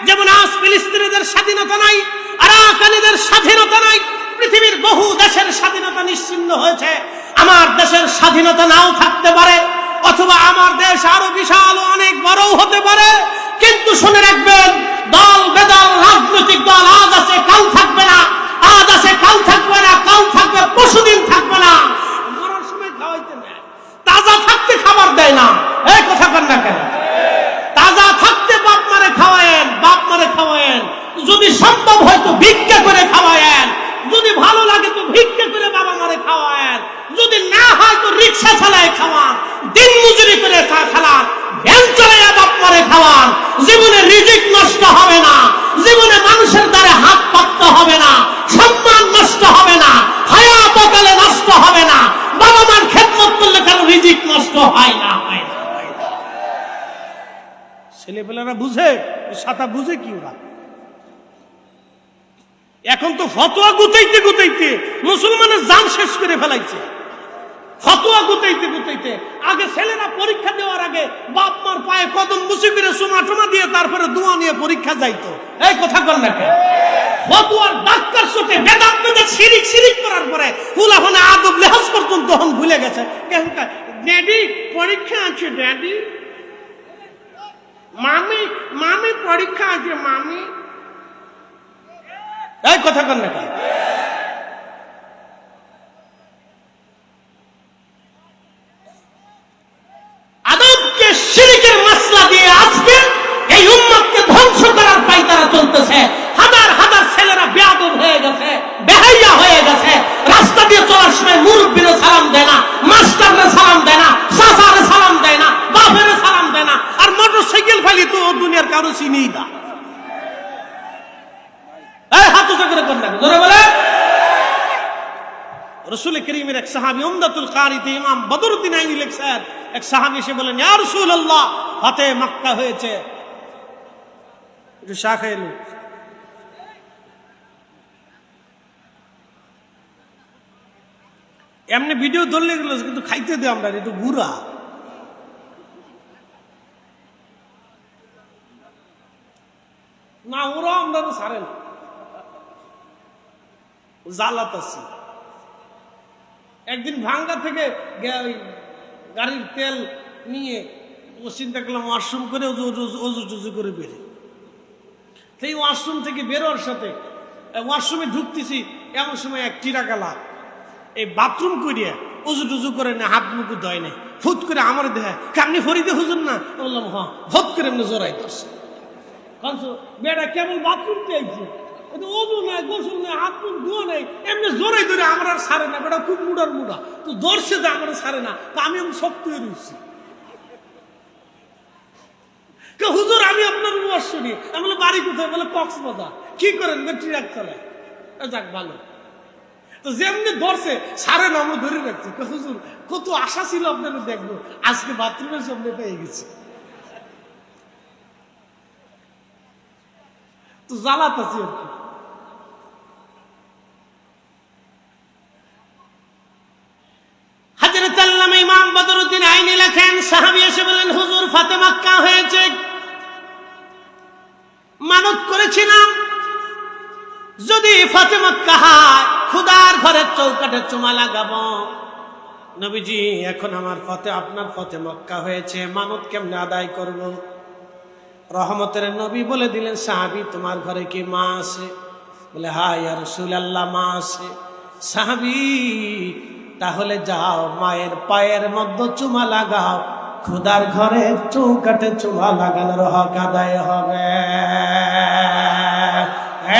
যেমন আজ ফিলিস্তিনিদের স্বাধীনতা নাই, আরাকানিদের স্বাধীনতা নাই, পৃথিবীর বহু দেশের স্বাধীনতা নিশ্চিহ্ন হয়েছে। আমার দেশের স্বাধীনতা নাও থাকতে পারে, অথবা আমার দেশ আরো বিশাল অনেক বড়ও হতে পারে। কিন্তু শুনে রাখবেন, দল বেদল রাজনৈতিক দল আজ আছে কাল থাকবে না, আজ আছে কাল থাকবে না, কাল থাকবে পরশুদিন থাকবে না। মরার সময় খাওয়াইতে নেয়, তাজা থাকতে খাবার দেয় না। এই কথা বল না কেন? তাজা থাকতে বাপ মারে খাওয়ায়েন, বাপ মারে খাওয়ায়েন, যদি সম্ভব হয় তো ভিক্ষা করে খাওয়ায়েন, যদি ভালো লাগে তো ভিক্ষা করে বাবা মারে খাওয়ায়েন, যদি না হয় তো রিক্সা চালায় খাওয়ান, দিন মজুরি করে খাওয়ান, ভ্যান চালাইয়া বাপ মারে খাওয়ান। জীবনে রিজিক নষ্ট হবে না, জীবনে মানুষের দ্বারা হাত পাততে হবে না, সম্মান নষ্ট হবে না, হায়াত কালে নষ্ট হবে না। বাবা মার খেদমত করলে কারো রিজিক নষ্ট হয় না, হয় না, হয় না। ছেলেপেলারা বুঝে, সাতা বুঝে কি ওরা? এখন তো ফতোয়া গুতাইতে গুতাইতে মুসলমানের জান শেষ করে ফেলাইছে। ফতোয়া গুতাইতে গুতাইতে আগে ছেলেরা পরীক্ষা দেওয়ার আগে বাপ মার পায়ে কদম মুছে করে চুমা টুমা দিয়ে তারপরে দোয়া নিয়ে পরীক্ষা যাইতো। এই কথা বল না কেন? ফতোয়ার ডাক্তার চোখে বেদাত বেদাত শিরিক শিরিক করার পরে ফুলাফানে আদব লেহাজ পর্যন্ত হন ভুলে গেছে। ড্যাডি পরীক্ষা আছে, ড্যাডি মামি মামি পরীক্ষা আছে মামি, এই কথা কন না। আদবকে শিরকের মাসলা দিয়ে আজকে এই উম্মতকে ধ্বংস করার পায়তারা চলতেছে। হাজার হাজার ছেলেরা বেয়াদব হয়ে গেছে, বেহাইয়া হয়ে গেছে। রাস্তা দিয়ে চলার সময় মুরব্বিরে সালাম দেয় না, মাস্টাররে সালাম দেয় না, চাচারে সালাম দেয় না, বাপেরে সালাম দেয় না, আর মোটরসাইকেল ফালি তো দুনিয়ার কারো চিনিই না। এই হাত উঁচা করে কর না, জোরে বলে। রাসূল করিমের এক সাহাবী উমদাতুল কারিতে ইমাম বদরুদ্দিন আইনি লিখছেন, এক সাহাবী এসে বলেন, ইয়া রাসূলুল্লাহ, ফাতে মক্কা হয়েছে। একটু চা খাইলো। এমনি ভিডিও ধরলে গেল, কিন্তু খাইতে দে আমরা, একটু বুড়া। না ওরা আমরা ছাড়ে না, জালাত আছে। একদিন ভাঙ্গা থেকে গাড়ির তেল নিয়ে ও চিন্তা করলাম ওয়াশরুম করে অজু টজু করে বেরে। সেই ওয়াশরুম থেকে বেরোর সাথে ওয়াশরুমে ঢুকতেছি, এমন সময় এক টিরাকালা এই বাথরুম করিয়া অজু টজু করে না, হাত মুখ ধয় নাই, ফুট করে আমার দেয়, আপনি ফরিদে হুজুর না? বললাম হ্যাঁ। ভোট করে এমনি জোরাই ধরছে। বেটা কেবল বাথরুম চাইছে, অজু নাই, গোসল নাই, হাত মুখ ধোয়া নাই, এমনি জোরাই ধরে আমার আর সারে না। বেটা খুব মুডার মুডা, তো ধরছে যে আমার সারে না, তা আমি এমন শক্ত হয়ে রয়েছি। হুজুর আমি আপনার ওয়াজ শুনি। আমি বলে বাড়ি কোথায়? বলে কক্সবাজার। কি করেন? ট্রাক চালায়। যাক ভালো। তো যেমনি ধরছে সারে না, আমরা ধরে রাখছি। হুজুর কত আশা ছিল আপনারা দেখবো, আজকে বাথরুমের সামনে পেয়ে গেছে। তো জ্বালাত আছি আর কি। হযরত আল্লামা ইমাম বদরুদ্দিন আইনি লেখেন, সাহাবী এসে বলেন, হুজুর ফাতে মক্কা হয়েছে, মানত করেছিলাম যদি ফাতে মক্কা হয় খুদার ঘরের চৌকাঠে চুমা লাগাবো। নবীজি এখন আমার আপনার ফাতে মক্কা হয়েছে, মানত কেমনে আদায় করব? রহমতের নবী বলে দিলেন, সাহাবী তোমার ঘরে কি মা আছে? বলে হ্যাঁ ইয়া রাসূলুল্লাহ, মা আছে। সাহাবী তাহলে যাও, মায়ের পায়ের মধ্যে চুমা লাগাও, খুদার ঘরে চৌকাঠে চুমা লাগানোর হক আদায় হবে।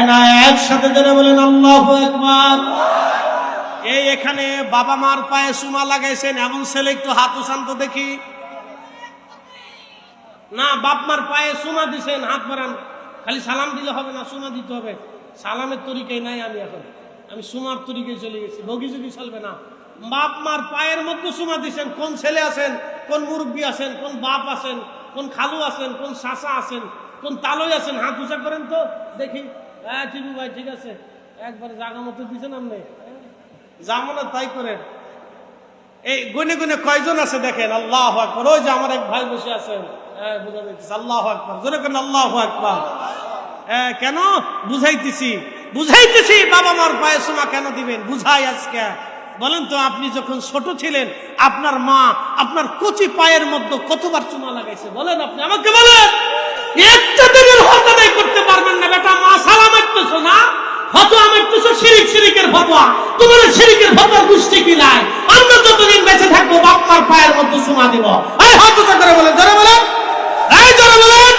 না একসাথে জোরে বলেন আল্লাহু আকবার। এই এখানে বাবা মার পায়ে চুমা লাগাইছেন এমন ছেলে একটু হাত উঠান তো দেখি। না বাপ মার পায়ে চুমা দিছেন, হাত বাড়ান। খালি সালাম দিলে হবে না, চুমা দিতে হবে। সালামের তরিকায় নাই আমি, এখন আমি চুমার তরিকায় চলে গেছি। বগি যুগি চলবে না। বাপ মার পায়ের মধ্যে চুমা দিছেন। কোন ছেলে আছেন, কোন মুরব্বী আছেন, কোন বাপ আছেন, কোন খালু আছেন, কোন চাচা আছেন, কোন তালই আছেন, হাত উঁচা করেন তো দেখি। হ্যাঁ টিপু ভাই ঠিক আছে, একবার জাগা মতো দিচ্ছেন আপনি, যাবো না তাই করেন। এই গুনে গুনে কয়জন আছে দেখেন। আল্লাহু আকবার। ওই যে আমার এক ভাই বসে আছেন, হ্যাঁ বুঝা যাইতেছে। আল্লাহু আকবার, জোরে করেন আল্লাহু আকবার। হ্যাঁ কেন বুঝাইতেছি বাবা মার পায়ে চুমা কেন দিবেন, বুঝাই আজকে। বলেন তো, আপনি যখন ছোট ছিলেন আপনার মা আপনার কচি পায়ের মধ্যে কতবার চুমা লাগাইছে? বলেন, আপনি আমাকে বলেন। একটা দিনের হক আদায় করতে পারবেন না বেটা, মা সালাম মারতেছো না, ফতোয়া মারতেছো শিরিকের ফতোয়া। তোমার শিরিকের ফতোয়ার গোষ্ঠী কি নাই? আমরা যতদিন বেঁচে থাকবো বাপ মার পায়ের মধ্যে চুমা দিব। এই হাত উঁচা করে বলেন, জোরে বলেন, এই জোরে বলেন।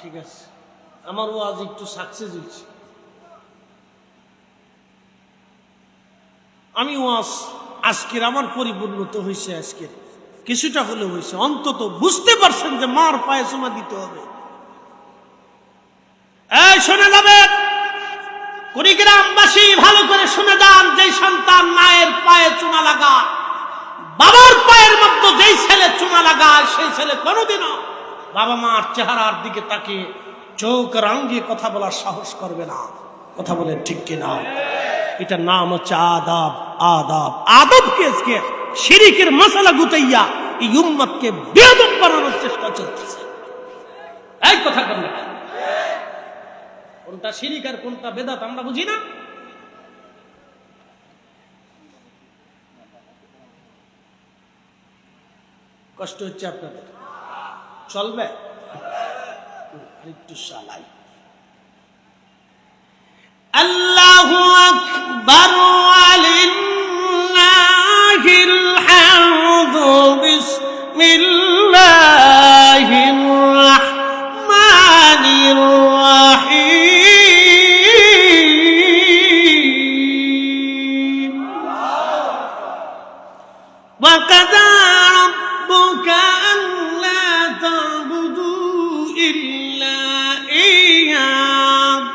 ঠিক আছে, আমার ওয়াজ একটু সাকসেস হয়েছে। আমি ওয়াজ আজকের আমার পরিপূর্ণতা হয়েছে। আজকের কিছুটা হলেও হয়েছে, অন্তত বুঝতে পারছেন যে মার পায়ে চুমা দিতে হবে। এই শুনে যাবেন কুড়িগ্রামবাসী, ভালো করে শুনে যান, যেই সন্তান মায়ের পায়ে চুমা লাগায়, বাবার পায়ের মধ্যে যেই ছেলে চুমা লাগায়, সেই ছেলে কোনোদিনও বাবা মার চেহারার দিকে তাকিয়ে চোখ রাঙিয়ে কথা বলার সাহস করবে না। কথা বলেন ঠিক কিনা? এটার নাম হচ্ছে আদাব। আদাব আদবকে আজকে শিরিকের মশলা গুতাইয়া এই উম্মতকে বেয়াদব বানানোর চেষ্টা চলতেছে। এই কথা বলেন, কোনটা শিরিক আর কোনটা বেদাত আমরা বুঝি না। কষ্ট হচ্ছে আপনাদের? চলবে আরেকটু চালাই। আল্লাহু আকবার ওয়ালিল্লাহিল হামদু বিসমিল্লাহির রাহমানির রাহিম। ওয়া কাযা রাব্বুকা আল্লা তা'বুদু ইল্লা ইয়্যাহু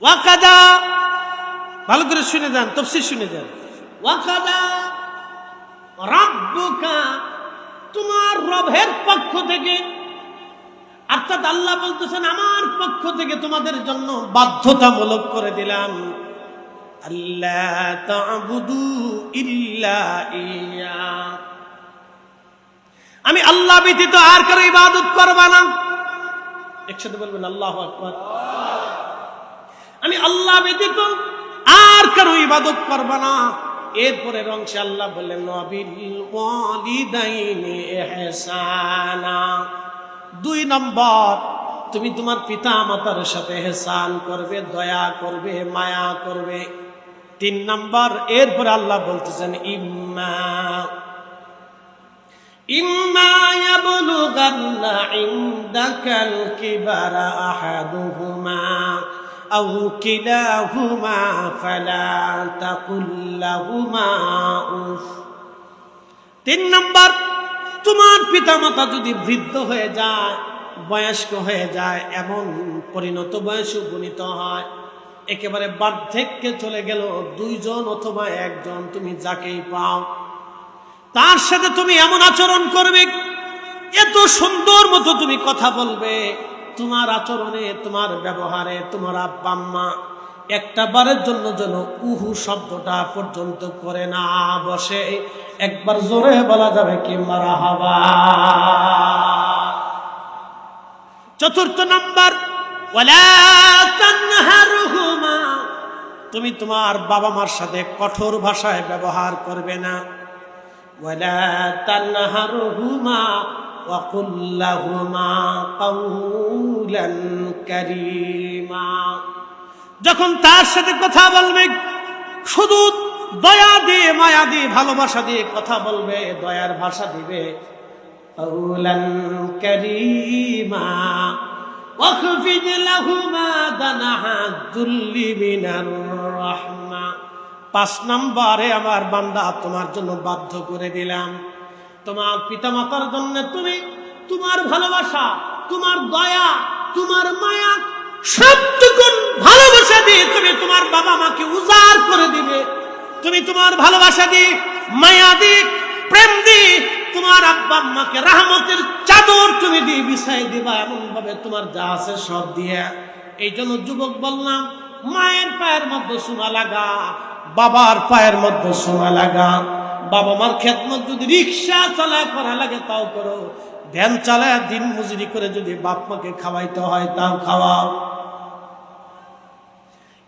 ওয়া কাযা, ভালো করে শুনে যান, তাফসীর শুনে যান। ওয়া কাযা রাব্বুকা, তোমার রবের পক্ষ থেকে, অর্থাৎ আল্লাহ বলতেছেন আমার পক্ষ থেকে তোমাদের জন্য বাধ্যতামূলক করে দিলাম, আল্লা তা'বুদু ইল্লা ইয়্যাহু, আমি আল্লাহ ব্যতীত আর কারো ইবাদত করবা না। একসাথে বলবেন আল্লাহু আকবার। আমি আল্লাহ ব্যতীত আর কারো ইবাদত করবা না। এরপরে অংশে আল্লাহ বললেন ওয়াবিল ওয়ালিদাইনি ইহসানা, 2 নম্বর তুমি তোমার পিতা মাতার সাথে ইহসান করবে, দয়া করবে, মায়া করবে। 3 নম্বর এরপরে আল্লাহ বলতেছেন ইম্মা ইয়াবলুগান্না ইনদাকাল কিবারা আহাদুহুমা আও কিলাহুমা ফালা তাকুল লাহুমা উফ। 3 নম্বর, তোমার পিতামাতা যদি বৃদ্ধ হয়ে যায়, বয়স্ক হয়ে যায়, এমন পরিণত বয়সে উপনীত হয়, একেবারে বার্ধক্যে চলে গেল, 2 জন অথবা 1 জন, তুমি যাকেই পাও তার সাথে তুমি এমন আচরণ করবে, এত সুন্দর মতো তুমি কথা বলবে, তোমার আচরণে, তোমার ব্যবহারে তোমার আব্বা আম্মা একটা বারের জন্য যেন উহু শব্দটা পর্যন্ত করে না বসে। একবার জোরে বলা যাবে কি মারহাবা। 4 নম্বর, ওয়ালা তানহারহুমা, তুমি তোমার বাবা মার সাথে কঠোর ভাষায় ব্যবহার করবে না। ওয়ালা তানহারহুমা ওয়াকুল লাহুমা কাওলান কারীমা, যখন তার সাথে কথা বলবে শুধু দয়া দিয়ে, মায়া দিয়ে, ভালোবাসা দিয়ে কথা বলবে, দয়ার ভাষা দিবে। কাওলান কারীমা ওয়াখফিদ লাহুমা দানাহা যুল্লি মিনার রাহমা। 5 নম্বরে আমার বান্দা তোমার জন্য বাধ্য করে দিলাম, তোমার পিতামাতার জন্য তুমি তোমার ভালোবাসা, তোমার দয়া, তোমার মায়া সবটুকু ভালোবাসা দিয়ে তুমি তোমার বাবা মাকে উজাড় করে দিবে। তুমি তোমার ভালোবাসা দিয়ে, মায়া দিয়ে, প্রেম দিয়ে তোমার আব্বা আম্মাকে রহমতের চাদর তুমি দিয়ে বিছাই দিবা, এমন ভাবে তোমার যা আছে সব দিয়ে। এই জন্য যুবক বললাম, মায়ের পায়ের মধ্যে চুমা লাগা, বাবার পায়ের মধ্যে চুমা লাগা। বাবা মার খেদমত যদি রিক্সা চালায় করা লাগে তাও করো, ভ্যান চালায় দিন মজুরি করে যদি বাপ মাকে খাওয়াইতে হয় তাও খাওয়াও।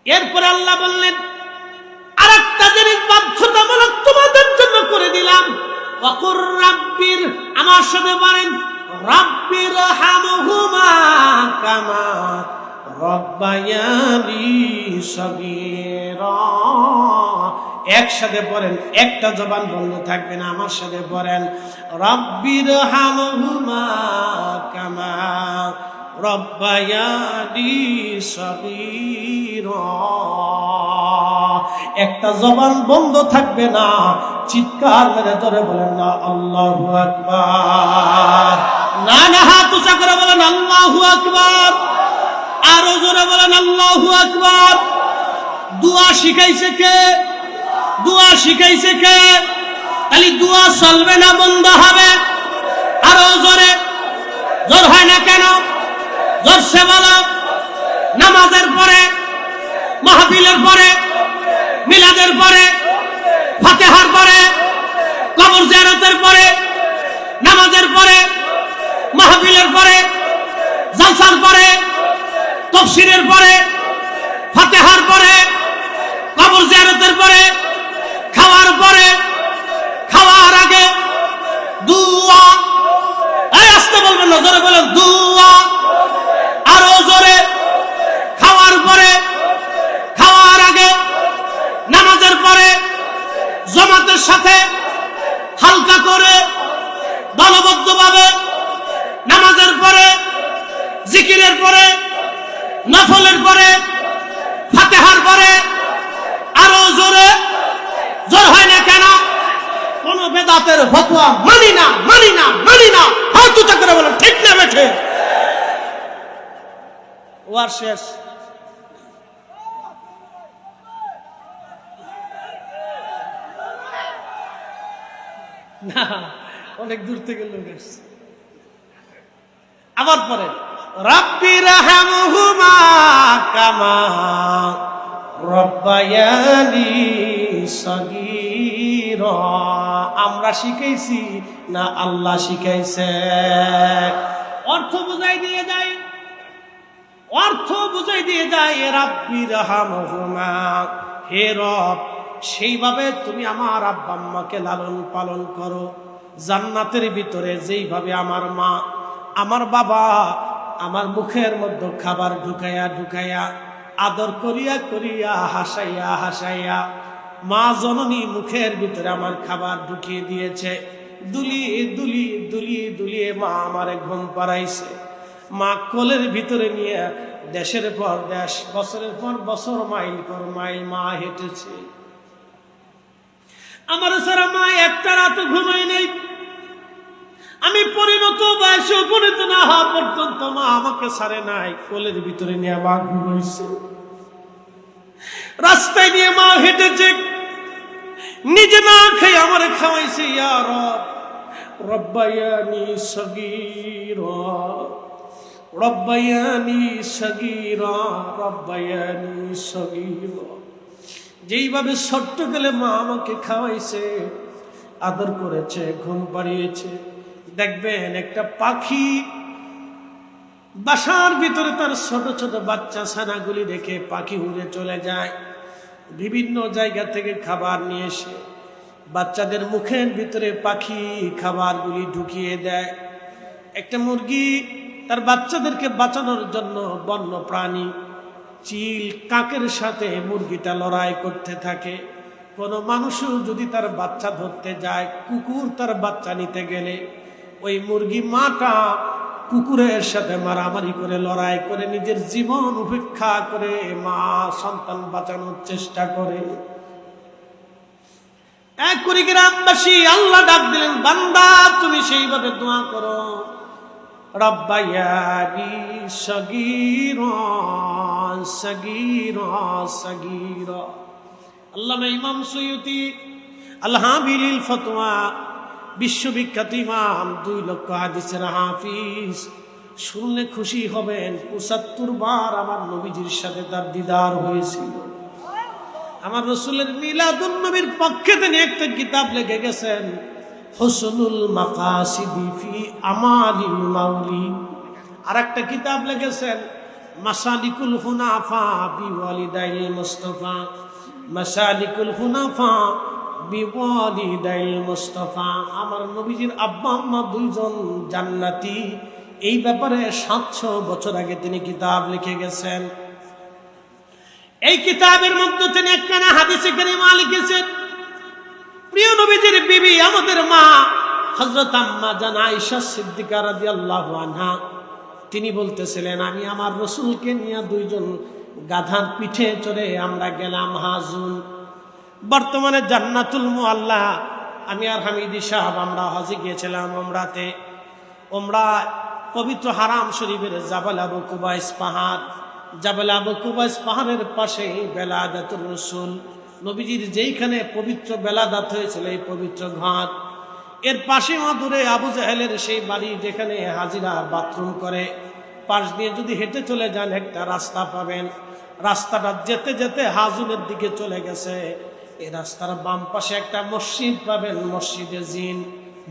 এরপরে আল্লাহ বললেন আরেকটা জিনিস বাধ্যতামূলক তোমাদের জন্য করে দিলাম, ওয়াকুর রাব্বির, আমার সাথে বলেন রাব্বির হামহুমা কামা রব্বায়ানি সগীরা। একসাথে পড়েন, একটা জবান বন্ধ থাকবে না, আমার সাথে পড়েন রাব্বির হামহুমা কামা রব্বায়ানি সগীরা। একটা জবান বন্ধ থাকবে না, চিৎকার মেরে ধরে বলেন না আল্লাহু আকবার। না না, হাত উঁচা করে বলেন আল্লাহু আকবার। আরো জোরে বলেন আল্লাহু আকবার। দোয়া শিখাইছে কে? দোয়া শিখাইছে কে? খালি দোয়া চলবে না, বন্ধ হবে। আরো জোরে। জোর হয় না কেন? জোরসে বলো। নামাজের পরে, মাহফিলের পরে, মিলাদের পরে, ফাতিহার পরে, কবর জিয়ারতের পরে, নামাজের পরে, মাহফিলের পরে, জালসার পরে, তাফসীরের পরে, ফাতিহার পরে, কবর জিয়ারতের পরে, খাওয়ার পরে, খাওয়ার আগে দুআ। এই আসতে বলবেন না, জোরে বলেন দুআ। আরো জোরে। খাওয়ার পরে, খাওয়ার আগে, নামাজের পরে, জামাতের সাথে হালকা করে দলবদ্ধভাবে, নামাজের পরে, জিকিরের পরে, নফলের পরে, ফাতিহার পরে। আরো জোরে। জোর হয় না কেন? কোন বেদাতের ফতোয়া মানি না, মানি না, মানি না। হাত উঁচা করে বলেন ঠিক না বেঠে? ওয়ার শেষ। না, অনেক দূর থেকে লোক আসছে। আবার পরে রাব্বি রাহমহুমা কামা রব্বায়ানি সগীরা। আমরা শিখাইছি না আল্লাহ শিখাইছে? অর্থ বুঝাই দিয়ে যায়, অর্থ বুঝাই দিয়ে যায়। রাব্বি রাহমহুমা, হে রব, সেইভাবে তুমি আমার আব্বা আম্মাকে লালন পালন করো। জান্নাতের ভিতরে যেইভাবে আমার মা, আমার বাবা আমার মুখের মধ্যে খাবার ঢুকাইয়া ঢুকাইয়া, আদর করিয়া করিয়া, হাসাইয়া হাসাইয়া, মা জননী মুখের ভিতরে আমার খাবার ঢুকিয়ে দিয়েছে। দুলিয়ে দুলিয়ে দুলিয়ে দুলিয়ে মা আমারে ঘুম পাড়াইছে। মা কোলের ভিতরে নিয়ে দেশের পর দেশ, বছরের পর বছর, মাইল পর মাইল মা হেঁটেছে। আমার সারা মা একটা রাত ঘুমাই নেই। আমি পরিণত বয়সে উপনীত না হওয়া পর্যন্ত মা আমাকে ছাড়ে নাই। কোলের ভিতরে নিয়ে মা ঘুমাইছে, রাস্তায় নিয়ে মা হেঁটেছে, নিজে না খেয়ে আমার খাওয়াইছে। ইয়া রব, রব্বায়ানি সগীরা, রব্বায়ানি সগীরা, রব্বায়ানি সগীরা। যেইভাবে ছোট্ট গেলে মা আমাকে খাওয়াইছে, আদর করেছে, ঘুম পাড়িয়েছে। দেখবেন একটা পাখি বাসার ভিতরে তার ছোট ছোট বাচ্চা ছানাগুলি রেখে পাখি উড়ে চলে যায়। বিভিন্ন জায়গা থেকে খাবার নিয়ে এসে বাচ্চাদের মুখের ভিতরে পাখি খাবারগুলি ঢুকিয়ে দেয়। একটা মুরগি তার বাচ্চাদেরকে বাঁচানোর জন্য বন্য প্রাণী চিল কাকের সাথে মুরগিটা লড়াই করতে থাকে। কোনো মানুষও যদি তার বাচ্চা ধরতে যায়, কুকুর তার বাচ্চা নিতে গেলে ওই মুরগি মাটা কুকুরের সাথে মারামারি করে, লড়াই করে, নিজের জীবন উপেক্ষা করে মা সন্তান বাঁচানোর চেষ্টা করে। এক করে গ্রামবাসী আল্লাহ ডাক দিলেন, বান্দা তুমি সেইভাবে দোয়া করো, রব্বায়ানি সগীরা সগীরা সগীরা। আল্লামা ইমাম সৈয়দী আল-হাবিলিল ফতোয়া, বিশ্ববিখ্যাত ইমাম, 2 লক্ষ হাদিসের হাফিজ। শুনলে খুশি হবেন, 75 বার আমার নবীজির সাথে তার দিদার হয়েছিল। আমার রসুলের মিলাদুন নবীর পক্ষে তিনি একটা কিতাব লিখে গেছেন, হুসনুল মাকাসিদি ফি আমালিল মাউলি। আর একটা কিতাব লিখেছেন, মাসালিকুল হুনাফা বিওয়ালিদাইল মুস্তাফা, মাসালিকুল হুনাফা বিওয়ালিদাইল মুস্তাফা। আমার নবীজির আব্বা আম্মা 2 জন জান্নাতি, এই ব্যাপারে 700 বছর আগে তিনি কিতাব লিখে গেছেন। এই কিতাবের মধ্যে তিনি একখানা হাদিসে কারিমা লিখেছেন। প্রিয় নবীজির বিবি, আমাদের মা হযরত আম্মা জান আয়েশা সিদ্দিকা রাদিয়াল্লাহু আনহা, তিনি বলতেছিলেন, আমি আমার রসুলকে নিয়ে 2 জন গাধার পিঠে চড়ে আমরা গেলাম হাজুন। বর্তমানে জান্নাতুল মুআল্লা, আমি আর হামিদি সাহেব আমরা হজে গিয়েছিলাম ওমরাতে। ওমরা পবিত্র হারাম শরীফের জাবাল আবু কুবাইস পাহাড়, জাবাল আবু কুবাইস পাহাড়ের পাশে বেলাদাতুর রাসূল, নবীজির যেইখানে পবিত্র বেলাদাত হয়েছিল এই পবিত্র ঘাট, এর পাশে দূরে আবু জাহেলের সেই বাড়ি যেখানে হাজিরা বাথরুম করে, পাশ দিয়ে যদি হেঁটে চলে যান একটা রাস্তা পাবেন। রাস্তাটা যেতে যেতে হাজুনের দিকে চলে গেছে। এই রাস্তার বাম পাশে একটা মসজিদ পাবেন, মসজিদে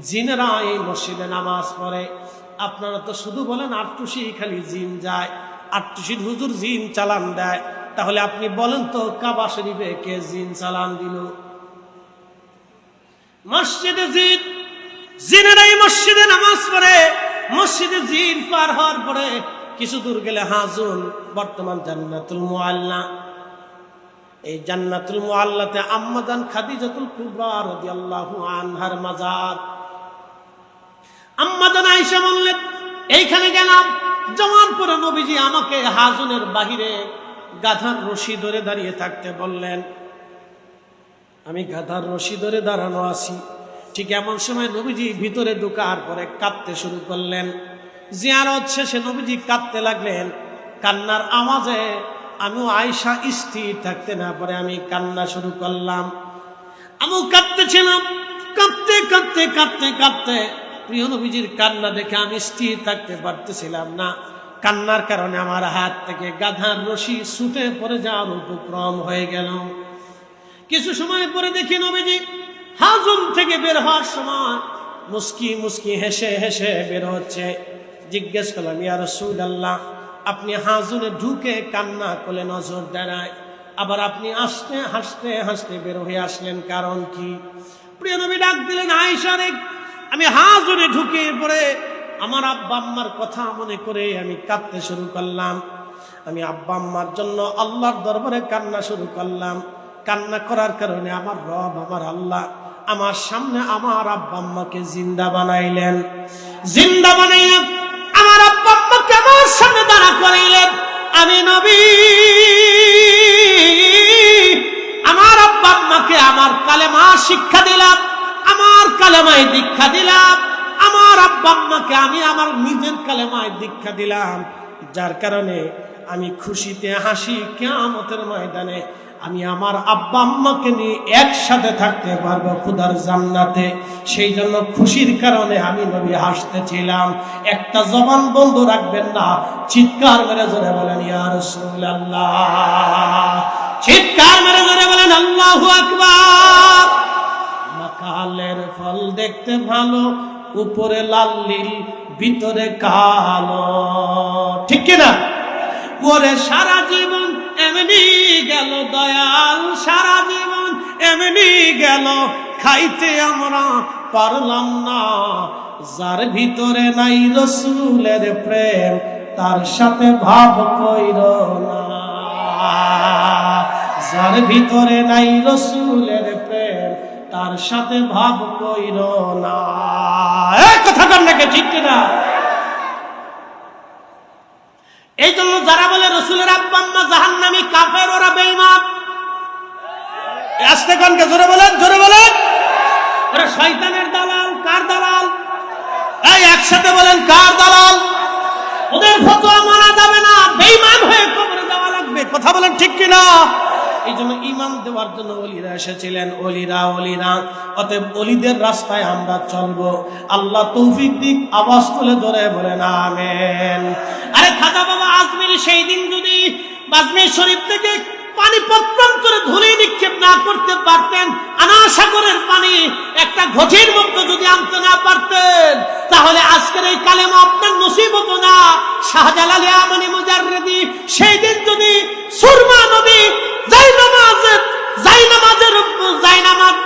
জিনেরা এই মসজিদে নামাজ পড়ে। আপনারা তো শুধু বলেন আটটুসি খালি জিন যায়, আটটুসির হুজুর জিন চালান দেয়। তাহলে আপনি বলেন তো কাবা শরীফে কে জিন চালান দিল? মসজিদে জিনেরা এই মসজিদে নামাজ পড়ে। মসজিদে জিন পার হওয়ার পরে কিছু দূর গেলে হাজুন, বর্তমান জান্নাতুল মুআল্লা। এই জান্নাতুল মুআল্লাতে আম্মাজান খাদিজাতুল কুবরা রাদিয়াল্লাহু আনহার মাজার। আম্মাজান আয়েশা বললেন, এইখানে গেলাম, যাওয়ার পরে নবীজি আমাকে হাজুনের বাহিরে গাধার রশি ধরে দাঁড়িয়ে থাকতে বললেন। আমি গাধার রশি ধরে দাঁড়ানো আছি। ঠিক এমন সময় নবীজি ভিতরে ঢোকার পরে কাঁদতে শুরু করলেন। জিয়ারত শেষে নবীজি কাঁদতে লাগলেন। কান্নার আওয়াজে আমিও আয়েশা স্থির থাকতে না পারে আমি কান্না শুরু করলাম। আমিও কাঁদতেছিলাম। কাঁদতে কাঁদতে কাঁদতে কাঁদতে প্রিয় নবীজির কান্না দেখে আমি স্থির থাকতে পারতেছিলাম না। কান্নার কারণে আমার হাত থেকে গাধার রশি ছুটে পড়ে যাওয়ার উপক্রম হয়ে গেল। কিছু সময় পরে দেখি নবীজি হাজুন থেকে বের হওয়ার সময় মুস্কি মুস্কি হেসে হেসে বের হচ্ছে। জিজ্ঞেস করলাম, ইয়া রাসূলুল্লাহ, আপনি হাজুনে ঢুকে কান্না করে নজর দেয়, আবার আপনি হাসতে হাসতে হাসতে বের হয়ে আসলেন, কারণ কি? প্রিয় নবী ডাক দিলেন, আয়েশা রে, আমি হাজুনে ঢুকে পড়ে আমার আব্বা আম্মার কথা মনে করে আমি কাঁদতে শুরু করলাম। আমি আব্বা আম্মার জন্য আল্লাহর দরবারে কান্না শুরু করলাম। কান্না করার কারণে আমার রব, আমার আল্লাহ আমার সামনে আমার আব্বা আম্মাকে জিন্দা বানাইলেন। জিন্দা বানাইলেন, আমার আব্বা আম্মাকে আমার সামনে দাঁড়া করাইলেন। আমি নবী আমার আব্বা আম্মাকে আমার কালেমা শিক্ষা দিলাম, আমার কালেমায় দীক্ষা দিলাম। আমার আব্বা আম্মাকে আমি আমার নিজের কালেমায় দীক্ষা দিলাম, যার কারণে আমি খুশিতে হাসি কিয়ামতের ময়দানে আমি আমার আব্বা আম্মাকে নিয়ে একসাথে থাকতে পারবো খোদার জান্নাতে। সেই জন্য খুশির কারণে আমি নবী হাসতেছিলাম। একটা জবান বন্ধ রাখবেন না, চিৎকার মেরে জোরে বলেন ইয়া রাসূলুল্লাহ, চিৎকার মেরে জোরে বলেন আল্লাহু আকবার। মাকালের ফল দেখতে ভালো, উপরে লাল নীল ভিতরে কালো, ঠিক কিনা? ওরে সারা জীবন এমনি গেল দয়াল, সারা জীবন এমনি গেল, খাইতে আমরা পারলাম না। যার ভিতরে নাই রসুলের প্রেম, তার সাথে ভাব কইর না। যার ভিতরে নাই রসুলের প্রেম, তার সাথে ভাব কইর না। এই কথা কর নাকি, ঠিক কিনা? এই জন্য যারা বলে রসুলের আব্বা আম্মা জাহান্নামী, কাফের, ওরা বেঈমান। আস্তে কানকে জোরে বলেন, জোরে বলেন। ওরা শয়তানের দালাল। কার দালাল? এই একসাথে বলেন, কার দালাল? ওদের ফতোয়া মানা যাবে না, বেঈমান হয়ে কবরে যাওয়া লাগবে। কথা বলেন ঠিক কিনা? এই জন্য ঈমান দেওয়ার জন্য ওলিরা এসেছিলেন, ওলিরা। অতএব ওলিদের রাস্তায় আমরা চলবো। আল্লাহ তৌফিক দিক। আওয়াজ তুলে ধরে বলেন আমিন। আরে খাজা বাবা আজমিরি সেই দিন যদি আজমির শরীফ থেকে পানি পত্রান্তরে ধুলি নিক্ষেপ না করতে পারতেন, আনাসাগরের পানি একটা ঘটির মধ্যে যদি আনতে না পারতেন, তাহলে আজকের এই কালেমা আপনার নসিব হতো না। শাহজালাল ইয়ামানি মুজাররিদি সেই দিন যদি সুরমা নদী জায়নামাজ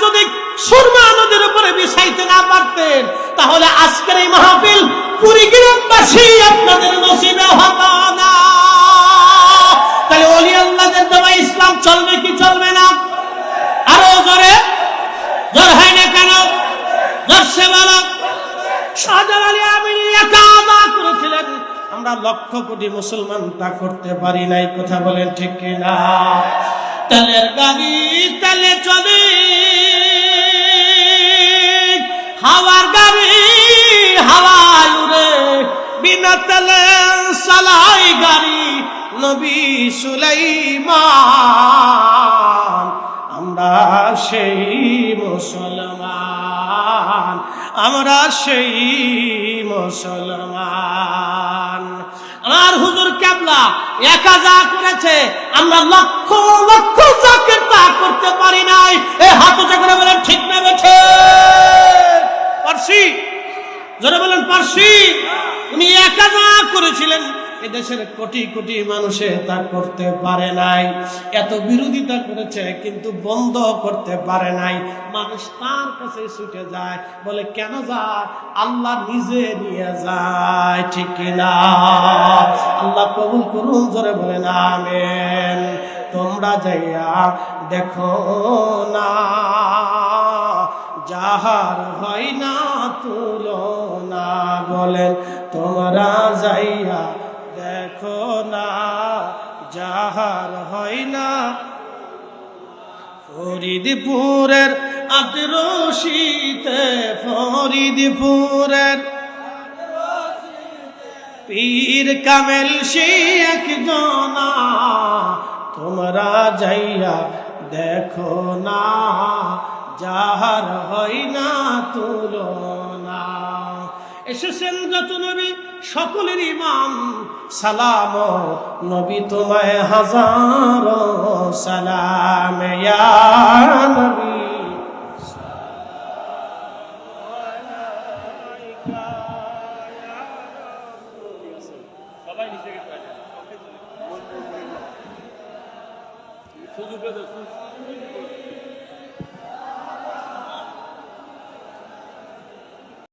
যদি সুরমা নদীর উপরে বিছাইতে না পারতেন, তাহলে আজকের এই মাহফিল কুড়িগ্রামবাসী আপনাদের নসিবে হতো না। তাহলে ওলি আল্লাহদের দেওয়া ইসলাম চলবে কি চলবে না? আরো জোরে, জোর হয় না কেন? জোরসে বলো। শাহজালাল ইয়ামানি একা করেছিলেন, আমরা লক্ষ কোটি মুসলমান তা করতে পারি নাই। কথা বলেন ঠিক কিনা? তেলের গাড়ি তেলে চলে, হাওয়ার গাড়ি হাওয়ায় উড়ে, বিনা তেলে চালাই গাড়ি নবী সুলাইমান। আমরা সেই মুসলমান, আমরা সেই মুসলমান। আমার হুজুর কেবলা একা যা করেছে আমরা লক্ষ লক্ষ জাকের তা করতে পারি নাই। এই হাত উঁচু করে বলেন ঠিক না বেঠে? পারছি? যারা বলেন পারছি। উনি একা যা করেছিলেন এদেশের কোটি কোটি মানুষে তা করতে পারে নাই। এত বিরোধিতা করেছে কিন্তু বন্ধ করতে পারে নাই। মানুষ তার কাছে ছুটে যায়, বলে কেন যায়? আল্লাহ নিজে নিয়ে যায়, ঠিক কিনা? আল্লাহ কবুল করুন, জোরে বলেন আমিন। তোমরা যাইয়া দেখো না, যাহার হয় না তুলনা। বলেন তোমরা যাইয়া দেখো না, যাহার হয় না। ফরিদপুরের আদরশিতে, ফরিদপুরের পীর কামেল সে একজনা। তোমরা যাইয়া দেখো না, যাহার হয় না তুলনা। এসেছেন যত নবী সকলের ইমাম, সালাম নবী তোমায় হাজারো সালাম। ইয়া নবী সবাই নিচে গেছে। সুযোগ